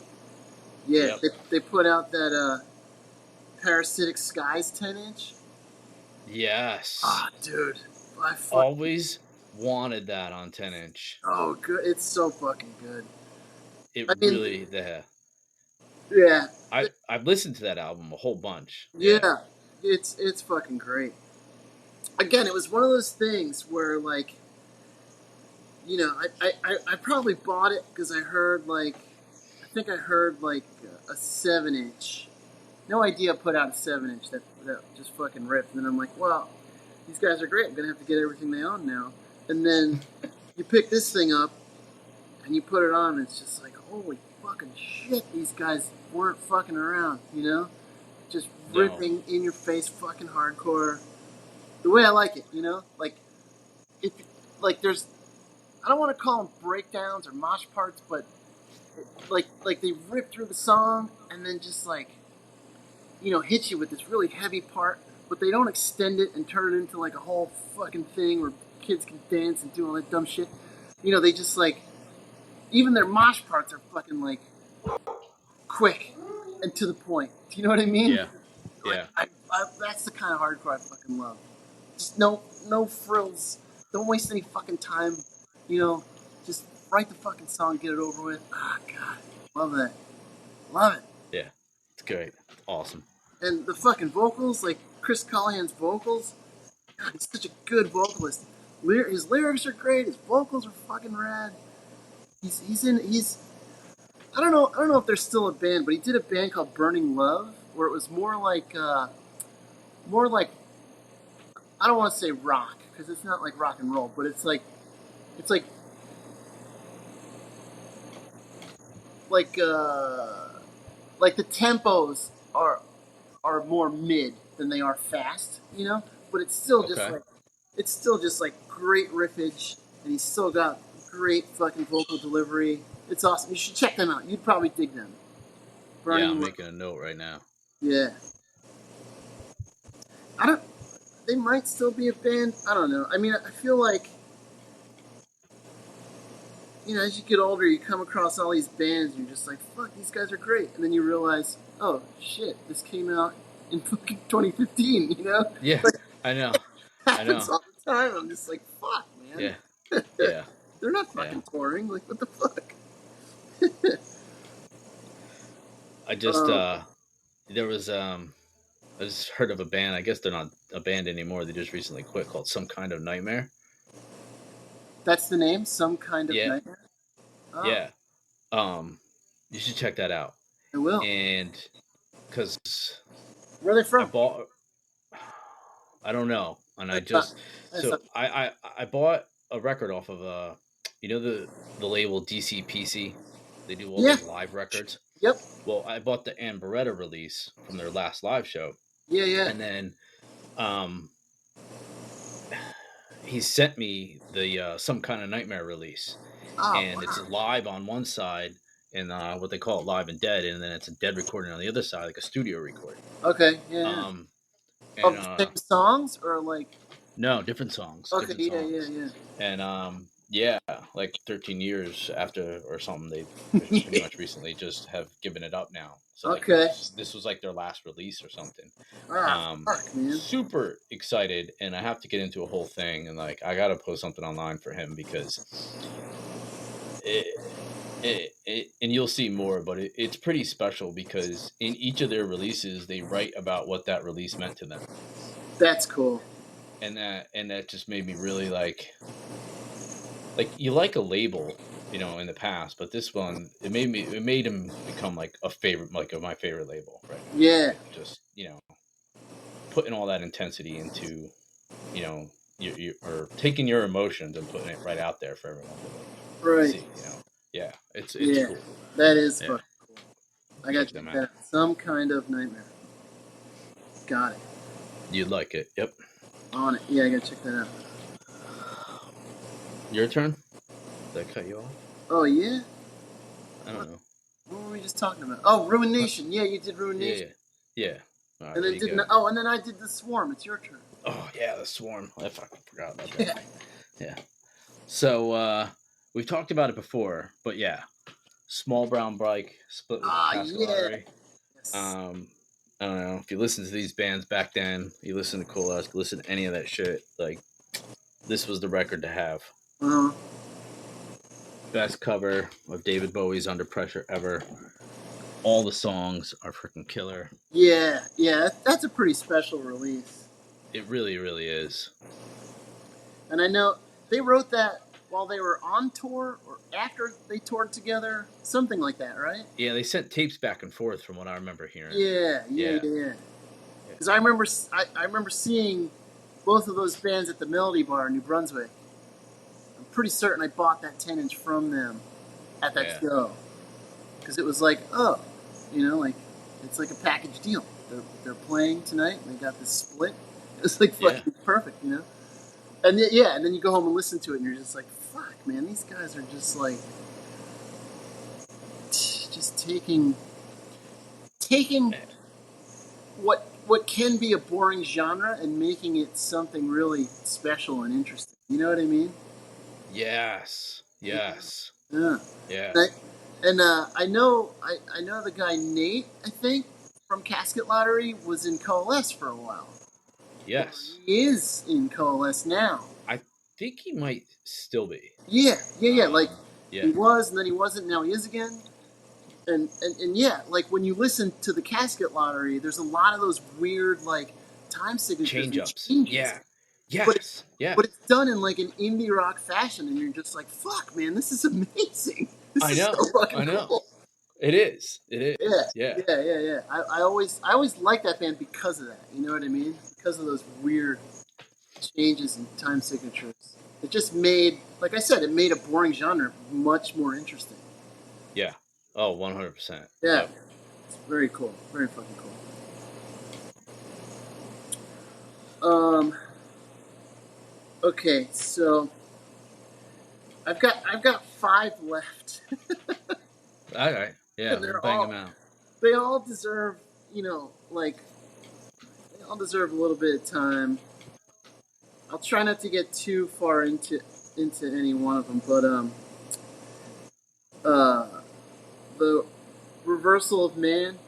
Yeah, Yep. they put out that Parasitic Skies 10-inch. Yes. Ah, dude. Always wanted that on 10-inch. Oh, good. It's so fucking good. Really, yeah. Yeah. I've listened to that album a whole bunch. Yeah. It's fucking great. again, it was one of those things where, like, you know, I probably bought it because I heard, like, I think I heard, like, a 7-inch. No Idea put out a 7-inch that just fucking ripped. And then I'm like, wow, these guys are great. I'm going to have to get everything they own now. And then you pick this thing up and you put it on, and it's just like, holy fucking shit, these guys weren't fucking around, you know? Just ripping in your face fucking hardcore. The way I like it, you know? Like, if, like, there's, I don't want to call them breakdowns or mosh parts, but like they rip through the song and then just like, you know, hit you with this really heavy part, but they don't extend it and turn it into like a whole fucking thing where kids can dance and do all that dumb shit. You know, they just like, even their mosh parts are fucking like quick and to the point. Do you know what I mean? Yeah. Like, that's the kind of hardcore I fucking love. Just no frills. Don't waste any fucking time. You know, just write the fucking song, get it over with. Ah, God, love that. Love it. Yeah, it's great. It's awesome. And the fucking vocals, like Chris Callahan's vocals. God, he's such a good vocalist. His lyrics are great. His vocals are fucking rad. He's I don't know if there's still a band, but he did a band called Burning Love, where it was more like I don't want to say rock because it's not like rock and roll, but it's like like the tempos are more mid than they are fast, you know. But it's still just like great riffage, and he's still got great fucking vocal delivery. It's awesome. You should check them out. You'd probably dig them. Yeah, I'm making a note right now. Yeah. They might still be a band. I don't know. I mean, I feel like, you know, as you get older, you come across all these bands, and you're just like, fuck, these guys are great. And then you realize, oh, shit, this came out in fucking 2015, you know? Yeah, like, I know. Happens all the time. I'm just like, fuck, man. Yeah. Yeah. They're not fucking touring. Like, what the fuck? I just, there was, I just heard of a band. I guess they're not a band anymore. They just recently quit, called Some Kind of Nightmare. That's the name? Some Kind of Nightmare? Oh. Yeah. You should check that out. I will. And, because... Where are they from? I don't know. And I bought a record off of, you know, the label DCPC? They do all those live records. Yep. Well, I bought the Ann Beretta release from their last live show. Yeah, yeah. And then he sent me the Some Kind of Nightmare release. Oh, and wow. It's live on one side and what they call it Live and Dead, and then it's a dead recording on the other side, like a studio recording. Okay, yeah. Same songs or like? No, different songs. Okay, different songs. Yeah. Yeah, like 13 years after or something, they pretty much recently just have given it up now. So like, this was like their last release or something. Fuck, man. Super excited, and I have to get into a whole thing, and like I gotta post something online for him because and you'll see more, but it's pretty special because in each of their releases they write about what that release meant to them. That's cool. And that just made me really like you like a label, you know, in the past, but this one it made him become like a favorite, like my favorite label, right? Yeah. Just, you know, putting all that intensity into, you know, you or taking your emotions and putting it right out there for everyone to see, you know. Yeah, it's cool. That is fucking cool. I got you that. Some Kind of Nightmare. Got it. You'd like it. Yep. On it. Yeah, I gotta check that out. Your turn? Did I cut you off? Oh, yeah? I don't know. What were we just talking about? Oh, Ruination. Yeah, you did Ruination. Yeah. Right, and then I did The Swarm. It's your turn. Oh, yeah, The Swarm. I fucking forgot about that. Yeah. So, we've talked about it before, but yeah. Small Brown Bike, split with Pascal Lowry. Yes. I don't know. If you listen to these bands back then, you listen to Cool Husk, listen to any of that shit, like, this was the record to have. Uh-huh. Best cover of David Bowie's Under Pressure ever. All the songs are freaking killer. Yeah, that's a pretty special release. It really, really is. And I know they wrote that while they were on tour or after they toured together, something like that, right? Yeah, they sent tapes back and forth from what I remember hearing. Yeah. Because I remember seeing both of those bands at the Melody Bar in New Brunswick. I'm pretty certain I bought that 10-inch from them at that show. Because it was like, oh, like it's like a package deal. They're playing tonight and they got this split. It was like fucking perfect, And then you go home and listen to it and you're just like, fuck, man, these guys are just like, just taking what can be a boring genre and making it something really special and interesting. You know what I mean? Yes. Yeah. Yeah. And I know the guy Nate, I think, from Casket Lottery was in Coalesce for a while. Yes. Or he is in Coalesce now. I think he might still be. Yeah. Like Yeah. he was, and then he wasn't. Now he is again. And yeah, like when you listen to the Casket Lottery, there's a lot of those weird like time signatures, change-ups. Yeah. Yes. But it's done in like an indie rock fashion, and you're just like, fuck, man, this is amazing. This is so fucking cool. It is. Yeah. I always like that band because of that. You know what I mean? Because of those weird changes in time signatures. It just made, like I said, it made a boring genre much more interesting. Yeah. Oh, 100%. Yeah. Yep. It's very cool. Very fucking cool. Okay, so I've got 5 left. All right. Yeah, we'll bang them out. They all deserve, they all deserve a little bit of time. I'll try not to get too far into any one of them, but the Reversal of Man,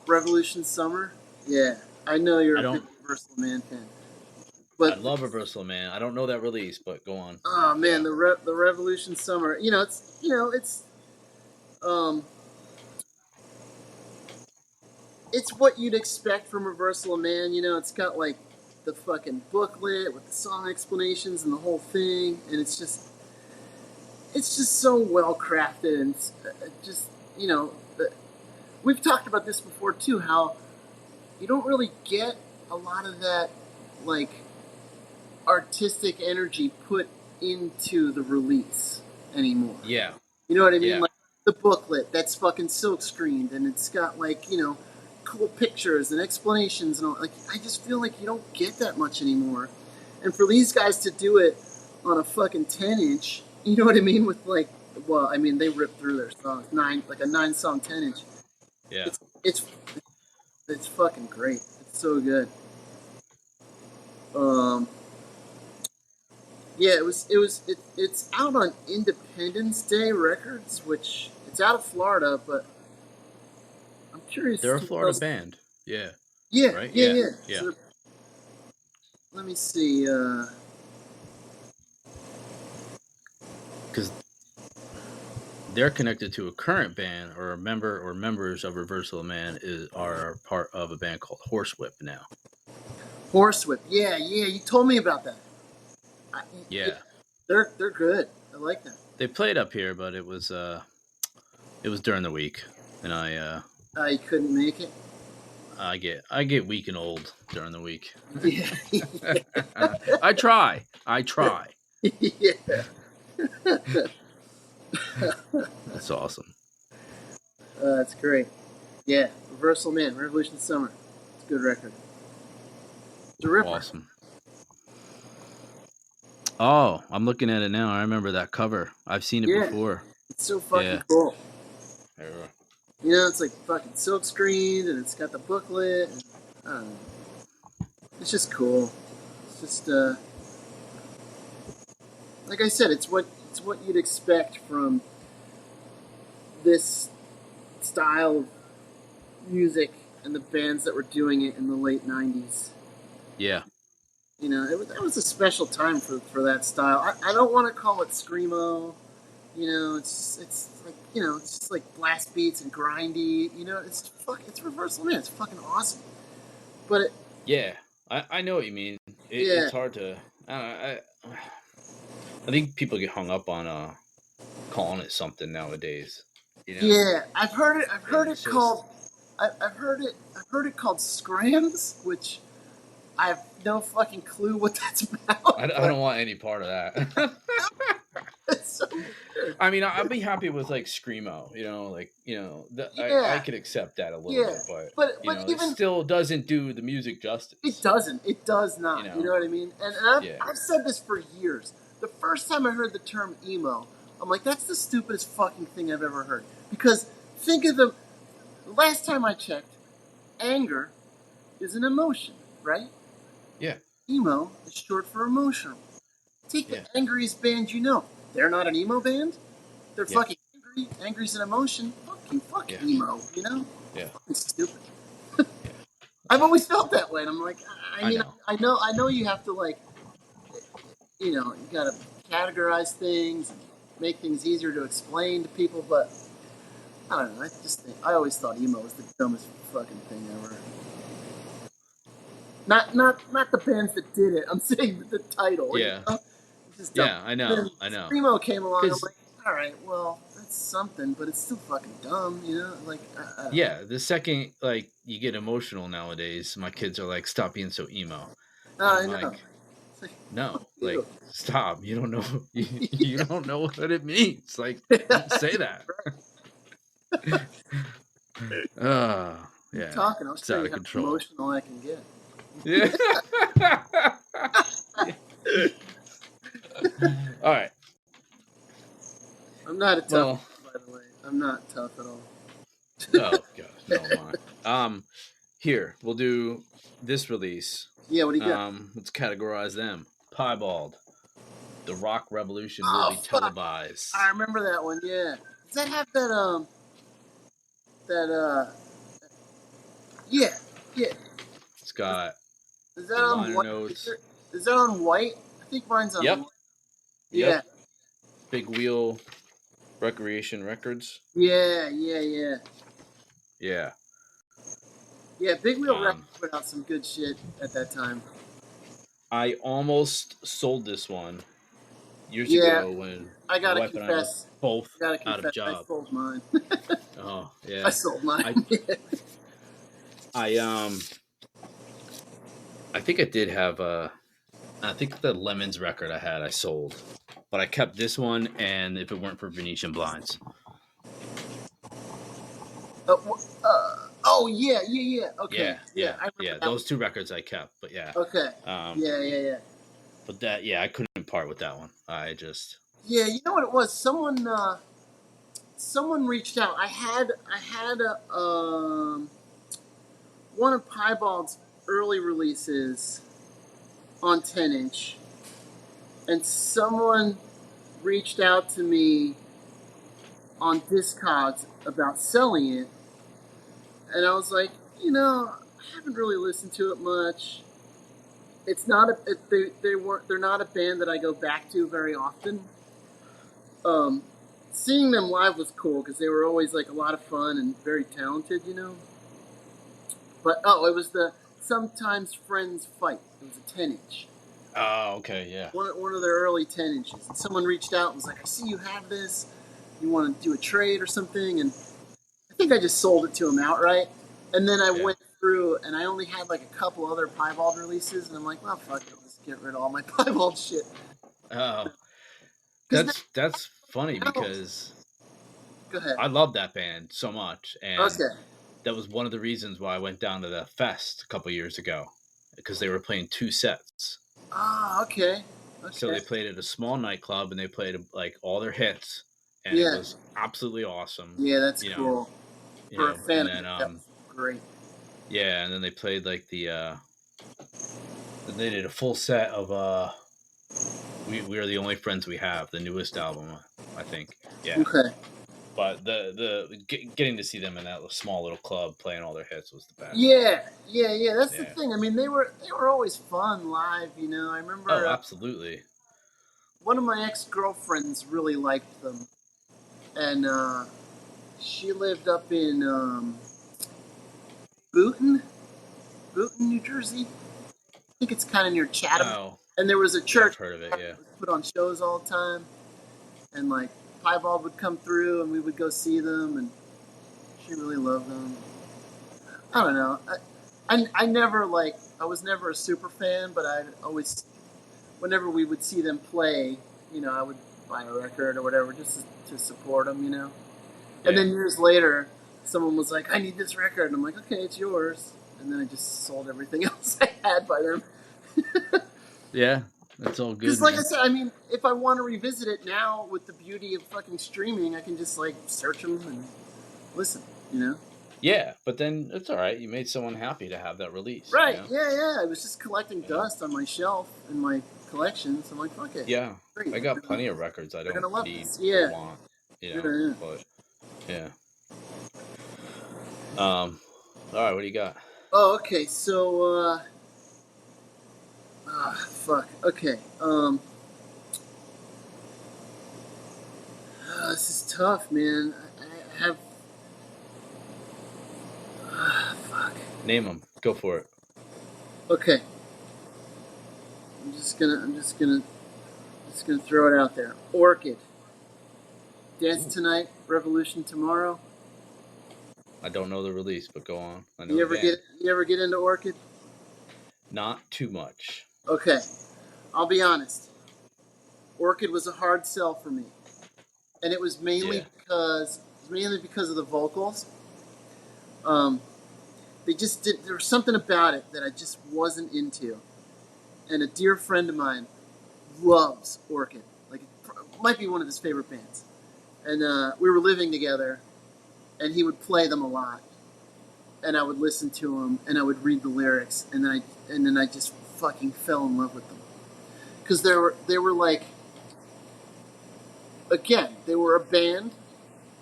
Revolution Summer. Yeah, I know you're a big Reversal of Man fan. But I love Reversal of Man. I don't know that release, but go on. Oh man, the Revolution Summer. It's what you'd expect from Reversal of Man. It's got like the fucking booklet with the song explanations and the whole thing, and it's just so well crafted, and just we've talked about this before too, how you don't really get a lot of that like artistic energy put into the release anymore. Yeah. You know what I mean? Yeah. Like the booklet that's fucking silk screened, and it's got like, cool pictures and explanations and all. Like, I just feel like you don't get that much anymore. And for these guys to do it on a fucking 10-inch, you know what I mean? With like, well, I mean, they ripped through their songs, a 9-song 10-inch. Yeah. It's fucking great. It's so good. Yeah, it's out on Independence Day Records, which it's out of Florida, but I'm curious. They're a Florida band. Yeah. Yeah. Right? Yeah. So, let me see. Because they're connected to a current band, or a member or members of Reversal of Man are part of a band called Horsewhip now. Horsewhip, yeah. You told me about that. They're good. I like them. They played up here, but it was during the week, and I couldn't make it. I get weak and old during the week. Yeah. I try. Yeah. That's awesome. That's great. Yeah, Reversal Man, Revolution Summer. It's a good record. It's a ripper. Awesome. Oh, I'm looking at it now. I remember that cover. I've seen it before. It's so fucking cool. It's like fucking silk screened, and it's got the booklet. And, I don't know. It's just cool. It's just like I said, it's what you'd expect from this style of music and the bands that were doing it in the late 90s. Yeah. That was a special time for that style. I don't want to call it screamo. It's like, it's just like blast beats and grindy. It's Reversal Man. It's fucking awesome. But I know what you mean. Yeah. It's hard to. I think people get hung up on calling it something nowadays. You know, Yeah, I've heard it. I've and heard it's it just called. I've heard it. I've heard it called scrams, which I have no fucking clue what that's about. I But don't want any part of that. it's so weird. I mean, I'd be happy with like screamo. I Yeah, could accept that a little yeah. bit, but But it even still doesn't do the music it justice. doesn't. It does You not. You know, know what I mean? And I've yeah, I've said this for years. The first time I heard the term emo, I'm like, that's the stupidest fucking thing I've ever heard. Because think of the last time I checked, anger is an emotion, right? yeah, Emo is short for emotional. Take the yeah, angriest band you know. They're not an emo band. They're yeah, fucking angry. Angry's an emotion. Fuck yeah, emo. You know? yeah, Fucking stupid. yeah. I've always felt that way, and I'm like, I I mean, know. I know you have to like, you gotta categorize things and make things easier to explain to people, but I don't know. I always thought emo was the dumbest fucking thing ever. Not the bands that did it. I'm saying the title. You Yeah, know? It's just dumb. yeah. I know. Then I know. screamo came along. I'm Because like, all right, well, that's something, but it's still fucking dumb. You know, like, yeah, the second like you get emotional nowadays, my kids are like, "Stop being so emo," and I I'm know. like, It's like, "No, ew. like stop. You don't know. You Yeah, don't know what it means. Like, don't say that." Uh, keep yeah, talking. I'll it's show out you of how control. emotional I can get. Yeah. All right. I'm not a tough Well, guy, by the way. I'm not tough at all. oh gosh, no, I'm not. Here we'll do this release. Yeah, what do you got? Let's categorize them. Piebald. The rock revolution will Oh be fuck! televised. I remember that one. Yeah. Does that have that yeah, yeah. It's got Is that the on liner white? notes. Is that on white? I think mine's on Yep. white. Yeah. Yep. Big Wheel Recreation Records. Yeah, yeah, yeah. Yeah. Yeah, Big Wheel Records Um, put out some good shit at that time. I almost sold this one years Yeah, ago when I my gotta wife and I were confess. both I gotta out of confess. I job. sold mine. Oh I yeah. sold mine. I I I think I did have I think the Lemons record I had I sold, but I kept this one. And if it weren't for Venetian Blinds, Oh yeah, yeah, yeah. Okay, yeah, I remember that those two records I kept. But yeah, one. Okay. um, Yeah, yeah, yeah. but that I couldn't part with that one. I just Yeah, you know what it was? Someone reached out. I had one of Piebald's early releases on 10-inch, and someone reached out to me on Discogs about selling it, and I was like, I haven't really listened to it much. It's not they're not a band that I go back to very often. Um, Seeing them live was cool because they were always like a lot of fun and very talented, you know. But it was the Sometimes Friends Fight. It was a 10-inch. oh okay, yeah, One of their early 10-inches. And someone reached out and was like, I see you have this. You want to do a trade or something? And I think I just sold it to him outright. And then I yeah. went through and I only had like a couple other Piebald releases. And I'm like, well, fuck it. Let's get rid of all my Piebald shit. Oh, 'Cause that's funny now- because Go ahead. I love that band so much, and Okay. that was one of the reasons why I went down to the fest a couple years ago because they were playing two sets. Ah, okay. Okay. So they played at a small nightclub and they played like all their hits, and Yeah. it was absolutely awesome. Yeah, that's you know, cool. You For know, a fan and of then it, that's great. yeah, and then they played like they did a full set of we are the only friends we have, the newest album, I think. Yeah. Okay. But getting to see them in that small little club playing all their hits was the best. Yeah, yeah, yeah. That's the Yeah. thing. I mean, they were always fun live. You know, I remember Oh, absolutely. one of my ex-girlfriends really liked them, and she lived up in Boonton, New Jersey. think it's kind of near Chatham. Oh, And there was a yeah, church I've heard of it. that Yeah. was put on shows all the time, and like Piebald would come through, and we would go see them, and she really loved them. I don't know. I never like. I was never a super fan, but I always, whenever we would see them play, I would buy a record or whatever just to support them, And Yeah. then years later, someone was like, "I need this record," and I'm like, "Okay, it's yours." And then I just sold everything else I had by them. Yeah, that's all good. Because, like I man. said, I mean, if I want to revisit it now with the beauty of fucking streaming, I can just like search them and listen, Yeah, but then it's all right. You made someone happy to have that release. Right? You know? Yeah. I was just collecting dust on my shelf in my collection, so I'm like, fuck it. Yeah, Great. I got plenty of records I They're gonna don't love need this. or Yeah. want. Yeah. But yeah. All right, what do you got? Oh, okay. So, fuck. Okay. This is tough, man. I have. Fuck. Name them. Go for it. Okay. I'm just gonna throw it out there. Orchid. Dance Tonight, Revolution Tomorrow. I don't know the release, but go on. I know You ever get into Orchid? Not too much. Okay. I'll be honest. Orchid was a hard sell for me. And it was mainly because of the vocals. They just did. There was something about it that I just wasn't into. And a dear friend of mine loves Orchid. Like, it might be one of his favorite bands. And we were living together, and he would play them a lot. And I would listen to them, and I would read the lyrics, and then I just fucking fell in love with them. Because they were like, again, they were a band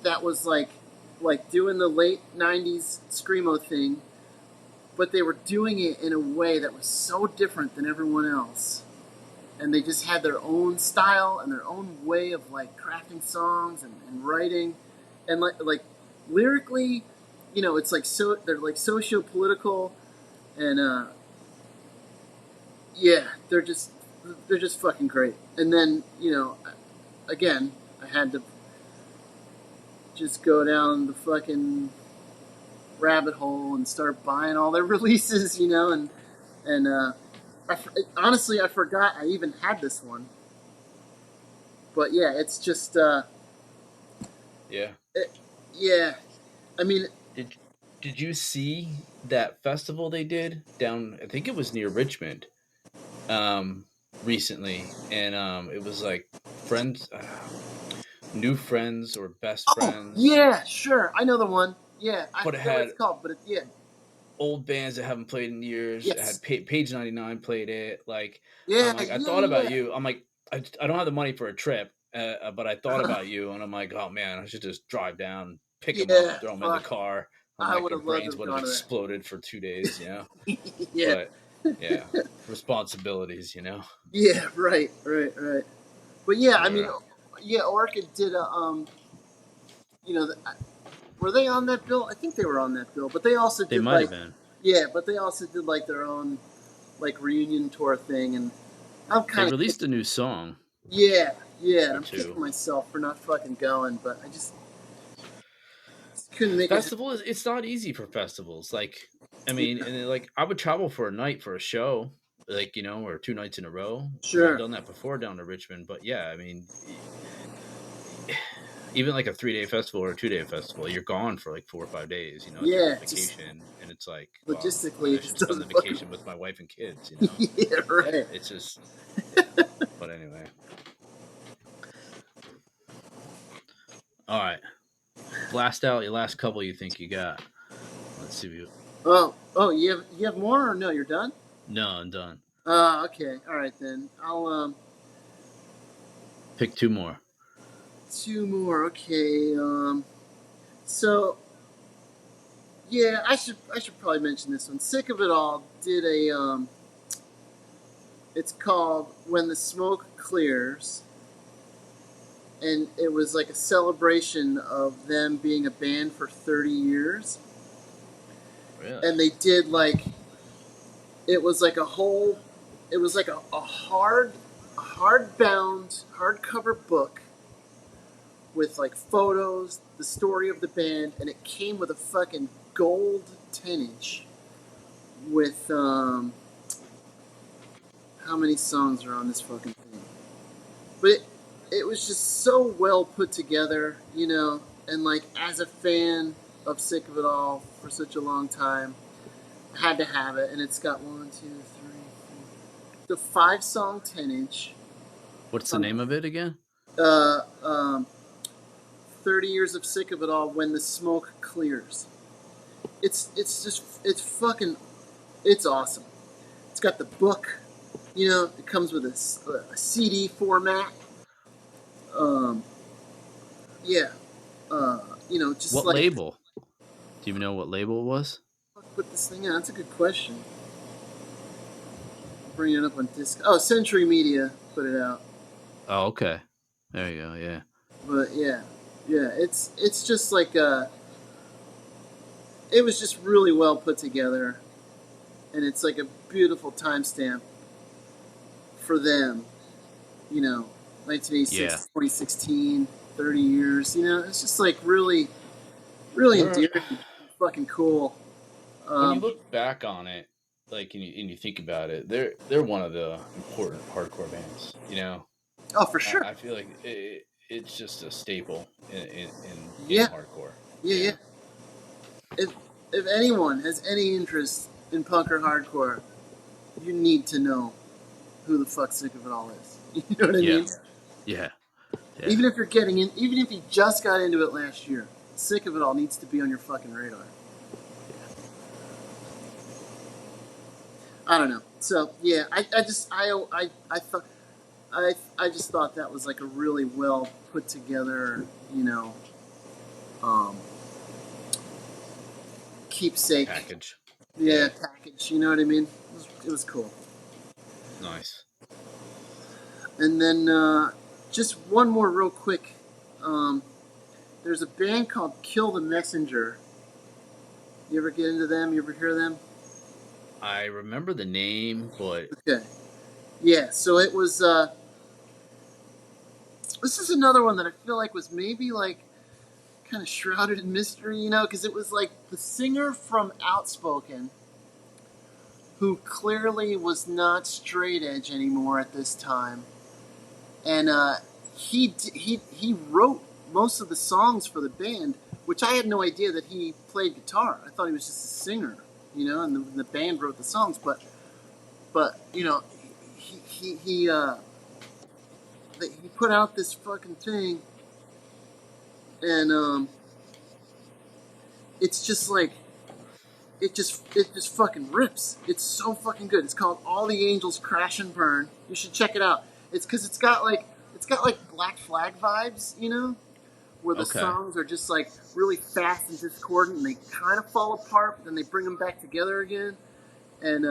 that was like doing the late 90s screamo thing, but they were doing it in a way that was so different than everyone else. And they just had their own style and their own way of like crafting songs and writing. And like lyrically, it's like they're like socio-political, and yeah, they're just fucking great. And then, again, I had to just go down the fucking rabbit hole and start buying all their releases, and honestly, I forgot I even had this one. But yeah, it's just Yeah. yeah. I mean, did you see that festival they did down? I think it was near Richmond, recently, and it was like friends, new friends or best friends. Yeah, sure, I know the one. Yeah, I But it forget what had it's called, but yeah. Old bands that haven't played in years. Yes. It had Page 99 played it. Like, Yeah, I'm like, I thought about you. I'm like, I don't have the money for a trip, but I thought about you, and I'm like, oh man, I should just drive down, pick them up, throw them in the car. I Like, would our have loved brains to would have have gone to exploded for 2 days, Yeah. But yeah, responsibilities, Yeah, right. But yeah, I mean, yeah, Orchid did a were they on that bill? I think they were on that bill, but they also did might have been. Yeah, but they also did like their own like reunion tour thing, and I'm kind of They released a new song. Yeah, I'm kicking myself for not fucking going, but I just couldn't make Festival is it's not easy for festivals. Like, I mean, and then, like, I would travel for a night for a show, like, or 2 nights in a row. Sure. I've done that before down to Richmond, but yeah, I mean, even like a 3-day festival or a 2-day festival, you're gone for like 4 or 5 days. Yeah, it's vacation, and it's like logistically, I should spend the vacation with my wife and kids. Yeah, right. It's just, but anyway. All right, blast out your last couple you think you got. Let's see if you. Oh, you have more, or no? You're done? No, I'm done. Okay. All right then. I'll pick 2 more. 2 more. Okay. So yeah, I should probably mention this one. Sick of It All did a it's called When the Smoke Clears, and it was like a celebration of them being a band for 30 years. Really? And they did like, it was like a whole it was like a hardbound, hardcover book with like photos, the story of the band, and it came with a fucking gold 10-inch with how many songs are on this fucking thing? But it was just so well put together, you know, and like as a fan of Sick of It All for such a long time, I had to have it, and it's got 1, 2, 3, 4, the 5-song 10-inch. What's the name of it again? 30 Years of Sick of It All, When the Smoke Clears. It's awesome. It's got the book, you know, it comes with a CD format. You know, just what like, label? Do you know what label it was? Put this thing out. That's a good question. Bring it up on disc. Oh, Century Media put it out. Oh, okay. There you go. Yeah. But yeah, it's just like it was just really well put together, and it's like a beautiful timestamp for them. You know, 1986, 2016, 30 years. You know, it's just like really, really endearing, fucking cool. When you look back on it, like and you think about it, they're one of the important hardcore bands. You know. Oh, for sure. I feel like it's just a staple in Yeah. hardcore. Yeah. If anyone has any interest in punk or hardcore, you need to know who the fuck Sick of It All is. You know what I mean? Yeah. Even if you're getting in, even if you just got into it last year, Sick of It All needs to be on your fucking radar. I don't know. So yeah, I just thought that was like a really well put together, you know, keepsake package. Yeah, package. You know what I mean? It was cool. Nice. And then just one more real quick. There's a band called Kill the Messenger. You ever get into them? You ever hear them? I remember the name, but okay. Yeah, so it was. This is another one that I feel like was maybe like kind of shrouded in mystery, you know, because it was like the singer from Outspoken, who clearly was not straight edge anymore at this time, and he wrote most of the songs for the band, which I had no idea that he played guitar. I thought he was just a singer, you know, and the band wrote the songs. But you know, he put out this fucking thing, and it's just like it just fucking rips. It's so fucking good. It's called All the Angels Crash and Burn. You should check it out. It's because it's got like Black Flag vibes, you know, where the songs are just like really fast and discordant, and they kind of fall apart, but then they bring them back together again. And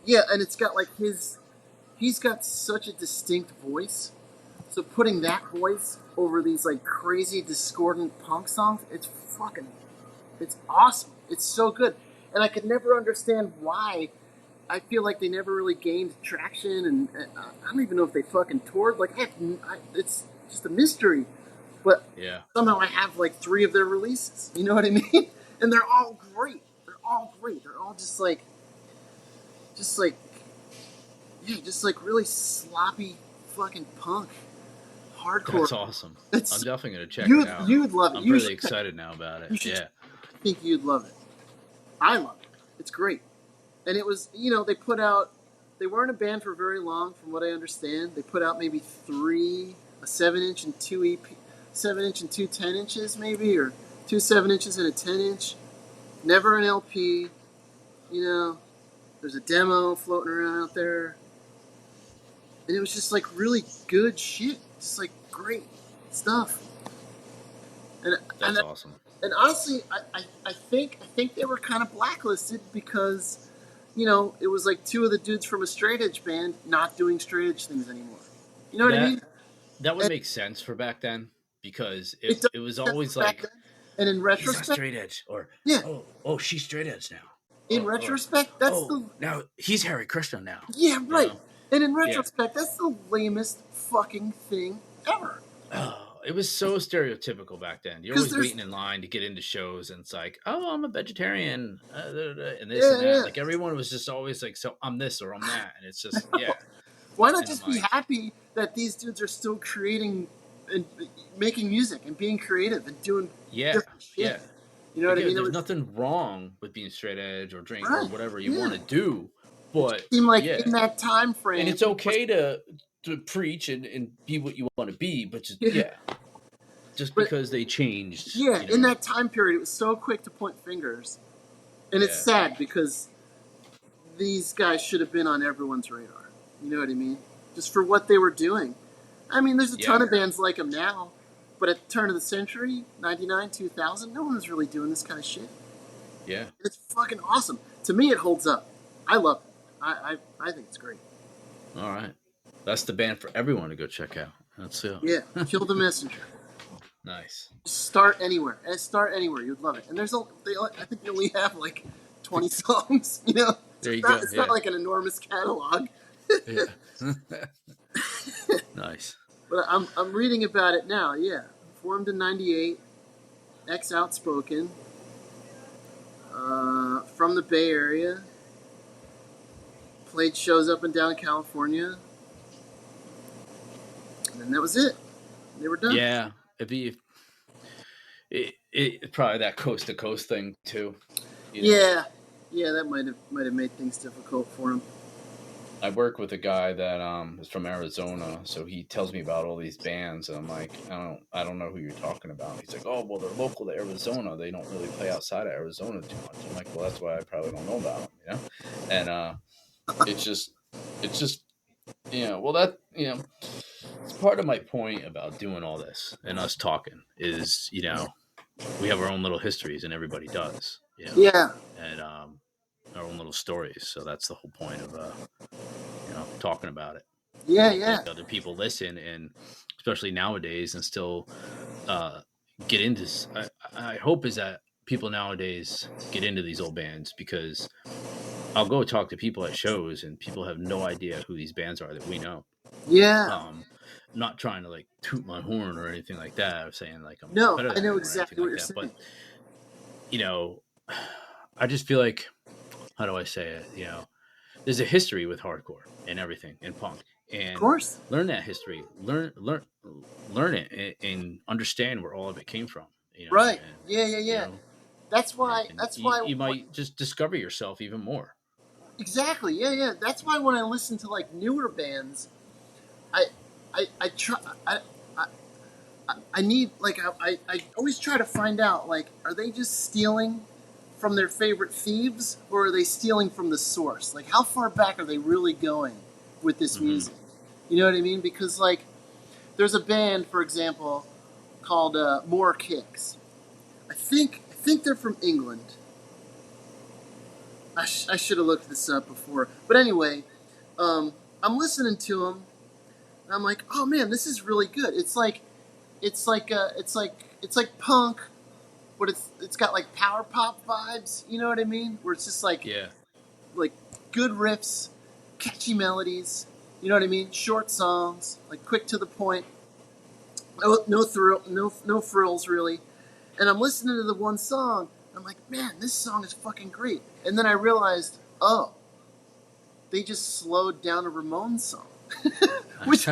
yeah, and it's got like he's got such a distinct voice. So putting that voice over these like crazy discordant punk songs, it's awesome. It's so good. And I could never understand why. I feel like they never really gained traction, and I don't even know if they fucking toured. Like, it's just a mystery. But somehow I have like 3 of their releases. You know what I mean? And they're all great. They're all just like really sloppy fucking punk. Hardcore. That's awesome. I'm definitely going to check it out. You'd love it. I'm really excited now about it. I think you'd love it. I love it. It's great. And it was, you know, they weren't a band for very long, from what I understand. They put out maybe 3, a 7-inch and 2 EP, 7-inch and 2 10-inches maybe, or 2 7-inches and a 10-inch. Never an LP. You know, there's a demo floating around out there. And it was just like really good shit. Just like great stuff. That's awesome. And honestly, I think they were kind of blacklisted because, you know, it was like 2 of the dudes from a straight edge band not doing straight edge things anymore. You know what I mean? That would make sense for back then, because it was always like, and in retrospect, he's not straight edge, or yeah, oh, she's straight edge now. In retrospect, that's now he's Hare Krishna now. Yeah, you right. know? And in retrospect, that's the lamest fucking thing ever. Oh, it was so stereotypical back then. You're 'Cause always there's- waiting in line to get into shows, and it's like, oh, I'm a vegetarian, and this Yeah, and that. yeah. Like everyone was just always like, so I'm this or I'm that, and it's just yeah. Why not And just I'm be like- happy that these dudes are still creating and making music and being creative and doing Yeah, different shit? yeah. You know what I Again, mean? It there's was- nothing wrong with being straight edge or drink Right, or whatever you yeah. want to do, but seemed like yeah. in that time frame, And it's okay to preach and be what you want to be, but just Yeah. just But- because they changed. Yeah, you in know. that time period, it was so quick to point fingers, and it's Yeah. sad because these guys should have been on everyone's radar. You know what I mean? Just for what they were doing. I mean, there's a ton Yeah. of bands like them now, but at the turn of the century, 99, 2000, no one was really doing this kind of shit. Yeah. It's fucking awesome. To me, it holds up. I love it. I think it's great. All right. That's the band for everyone to go check out. That's it. Yeah, Kill the Messenger. Nice. Start anywhere. Start anywhere. You'd love it. And I think they only have like 20 songs. You know, There you it's not, go. It's Yeah. not like an enormous catalog. Yeah. Nice. But I'm reading about it now. Yeah, formed in '98, ex-Outspoken, from the Bay Area. Played shows up and down California, and then that was it. They were done. Yeah. It probably that coast to coast thing too. you know. Yeah, that might have made things difficult for him. I work with a guy that is from Arizona, so he tells me about all these bands, and I'm like, I don't know who you're talking about. He's like, oh, well, they're local to Arizona. They don't really play outside of Arizona too much. I'm like, well, that's why I probably don't know about them, you know. And it's just, well, that it's part of my point about doing all this and us talking is, we have our own little histories, and everybody does, Yeah, and our own little stories. So that's the whole point of talking about it. yeah. Like other people listen, and especially nowadays, and still get into. I hope is that people nowadays get into these old bands, because I'll go talk to people at shows, and people have no idea who these bands are that we know. Yeah. Not trying to like toot my horn or anything like that, or saying like I'm No, better I than know them or exactly anything what like you're that. saying. But I just feel like, how do I say it? There's a history with hardcore and everything and punk, and Of course. learn that history, learn it, and understand where all of it came from. Right. and, Yeah. That's why. and That's you, why. you might just discover yourself even more. Exactly. Yeah. That's why when I listen to like newer bands, I try. I need like I always try to find out like, are they just stealing from their favorite thieves, or are they stealing from the source? Like, how far back are they really going with this music? You know what I mean? Because like, there's a band, for example, called More Kicks. I think they're from England. I should have looked this up before, but anyway, I'm listening to them, and I'm like, oh man, this is really good. It's like punk, but it's got like power pop vibes. You know what I mean? Where it's just like like good riffs, catchy melodies. You know what I mean? Short songs, like quick to the point. No frills really. And I'm listening to the one song. I'm like, man, this song is fucking great. And then I realized, oh, they just slowed down a Ramones song, which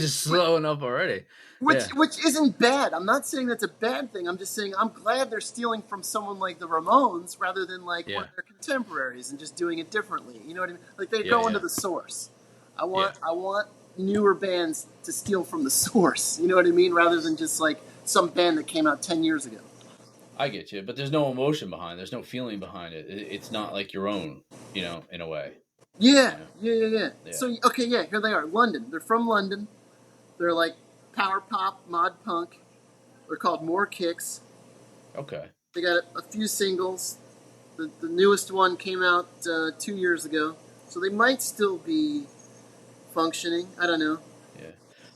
is slow enough already. Which isn't bad. I'm not saying that's a bad thing. I'm just saying I'm glad they're stealing from someone like the Ramones rather than like one of their contemporaries and just doing it differently. You know what I mean? Like they go into the source. I want newer bands to steal from the source. You know what I mean? Rather than just like some band that came out 10 years ago. I get you, but there's no emotion behind it. There's no feeling behind it. It's not like your own, in a way. Yeah. So, okay, here they are. London. They're from London. They're like power pop, mod punk. They're called More Kicks. Okay. They got a few singles. The newest one came out 2 years ago. So they might still be functioning. I don't know. Yeah.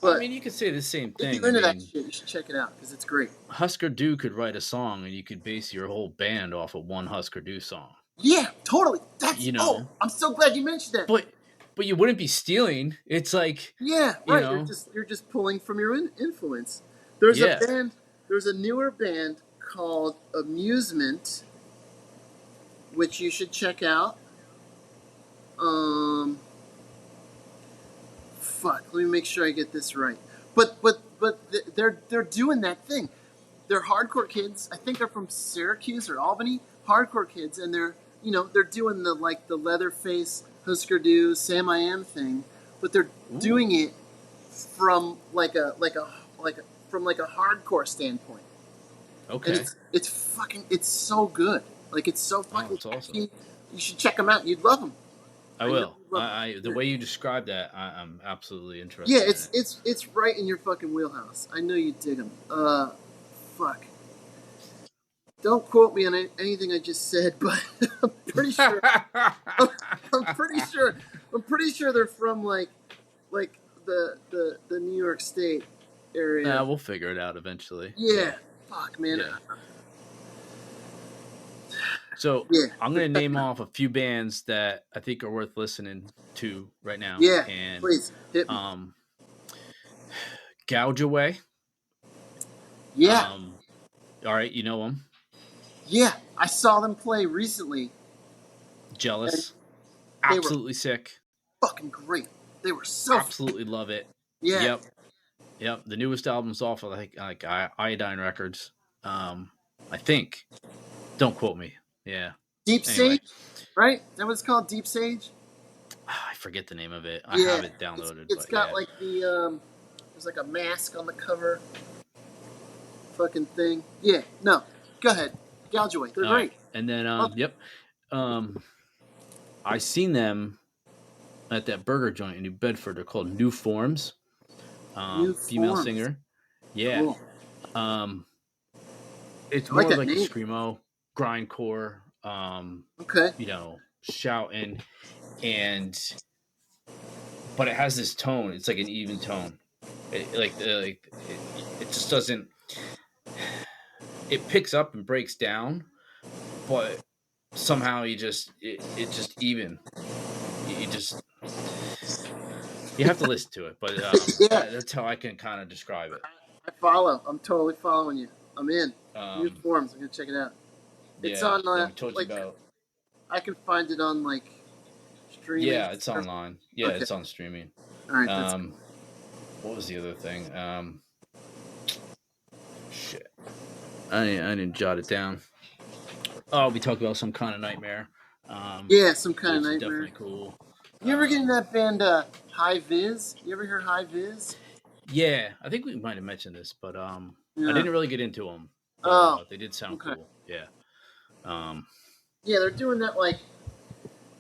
But I mean, you could say the same thing. If you're into that shit, you should check it out because it's great. Husker Du could write a song, and you could base your whole band off of one Husker Du song. Yeah, totally. That's You know, I'm so glad you mentioned that. but you wouldn't be stealing. It's like, Yeah, you right. know, You're just pulling from your influence. There's a yeah. band. There's a newer band called Amusement, which you should check out. Um, fuck. Let me make sure I get this right. But they're doing that thing. They're hardcore kids. I think they're from Syracuse or Albany. Hardcore kids, and they're doing the Leatherface, Husker Du, Sam I Am thing, but they're Ooh, doing it from from like a hardcore standpoint, and okay. it's so good. Like it's so Oh, fucking that's awesome. catchy. You should check them out. You'd love them. I I know will. you'd love them. The Yeah. way you describe that, I'm absolutely Yeah, interested in it. it's right in your fucking wheelhouse. I know you dig them. Fuck. Don't quote me on anything I just said, but I'm pretty sure. I'm pretty sure. I'm pretty sure they're from like the New York State area. We'll figure it out eventually. Yeah. Fuck, man. Yeah. So Yeah. I'm gonna name off a few bands that I think are worth listening to right now. Yeah. And Please hit me. Gouge Away. Yeah. All right, you know them. Yeah. I saw them play recently. Jealous. They were Absolutely sick. fucking great. They were so. Absolutely love it. Yeah. Yep. The newest album's off of like Iodine Records. I think. Don't quote me. Yeah. Deep Anyway. Sage, right? Is that what it's called? Deep Sage? I forget the name of it. I Yeah. have it downloaded. It's got like there's like a mask on the cover. Fucking thing. Yeah. No. Go ahead. Gouge Away. They're All great. right. And then yep. I seen them at that burger joint in New Bedford. They're called New Forms. New Female Forms. singer. Yeah. Cool. It's I like more that like a name. screamo, grindcore, Okay. shouting, but it has this tone. It's like an even tone. It just doesn't. It picks up and breaks down, but somehow it just even. You have to listen to it, but Yeah. that's how I can kind of describe it. I follow. I'm totally following you. I'm in. New Um, Forms. I'm gonna check it out. It's yeah, on. I told you like about. I can find it on like streaming. Yeah, it's online. Yeah, Okay. it's on streaming. All right. That's What was the other thing? Shit, I didn't jot it down. Oh, we talked about Some Kind of Nightmare. yeah, Some Kind of which is Nightmare. definitely cool. You ever get in that band High Viz? You ever hear High Viz? Yeah, I think we might have mentioned this, but Yeah. I didn't really get into them. Oh, they did sound okay. cool. Yeah. Yeah, they're doing that like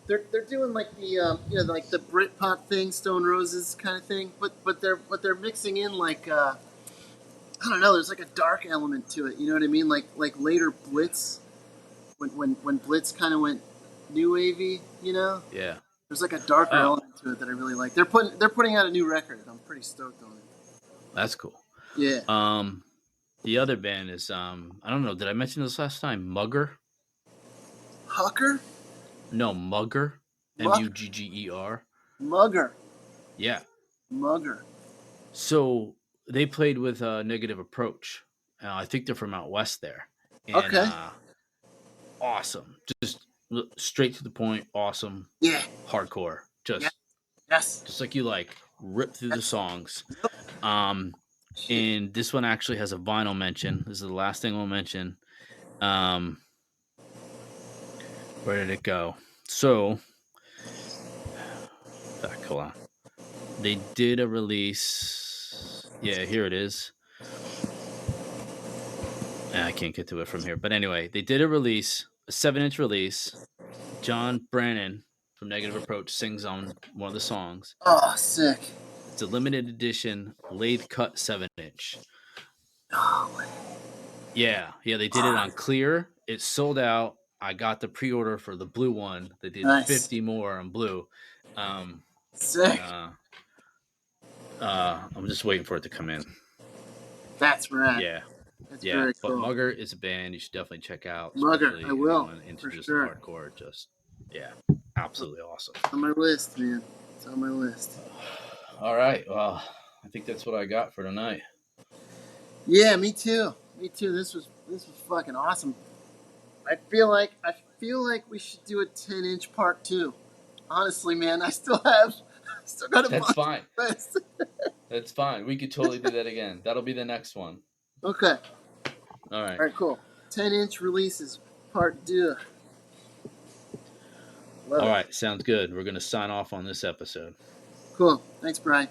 they're doing like the like the Britpop thing, Stone Roses kind of thing, but they're mixing in like I don't know, there's like a dark element to it. You know what I mean? Like later Blitz, when Blitz kind of went new wavy. You know? Yeah. There's like a darker element to it that I really like. They're putting out a new record. I'm pretty stoked on it. That's cool. Yeah. The other band is I don't know. Did I mention this last time? Mugger. Hucker? No, Mugger. Mugger. Mugger. Yeah. Mugger. So they played with Negative Approach. I think they're from out west there. And, Okay. Awesome. Just straight to the point. Awesome. Yeah. Hardcore. Just Yes. just like you like. Rip through the songs. Yep. And this one actually has a vinyl mention. This is the last thing we'll mention. Where did it go? So, hold on. They did a release. Yeah, here it is. I can't get to it from here. But anyway, they did a release, a 7-inch release. John Brennan from Negative Approach sings on one of the songs. Oh, sick. It's a limited edition lathe cut 7-inch. No way. Yeah, they did it on clear. It sold out. I got the pre-order for the blue one. They did Nice. 50 more on blue. Sick. I'm just waiting for it to come in. That's rad. Yeah. That's Yeah, very but cool. Mugger is a band you should definitely check out. Mugger, Especially I will, into for just sure. hardcore. Just absolutely awesome. It's on my list, man. It's on my list. All right, well, I think that's what I got for tonight. Yeah, me too. Me too. This was fucking awesome. I feel like we should do a 10-inch part 2. Honestly, man, I still got a That's bunch fine. of lists. That's fine. We could totally do that again. That'll be the next one. Okay. All right. All right, cool. 10-inch releases part 2. All right, sounds good. We're going to sign off on this episode. Cool. Thanks, Brian.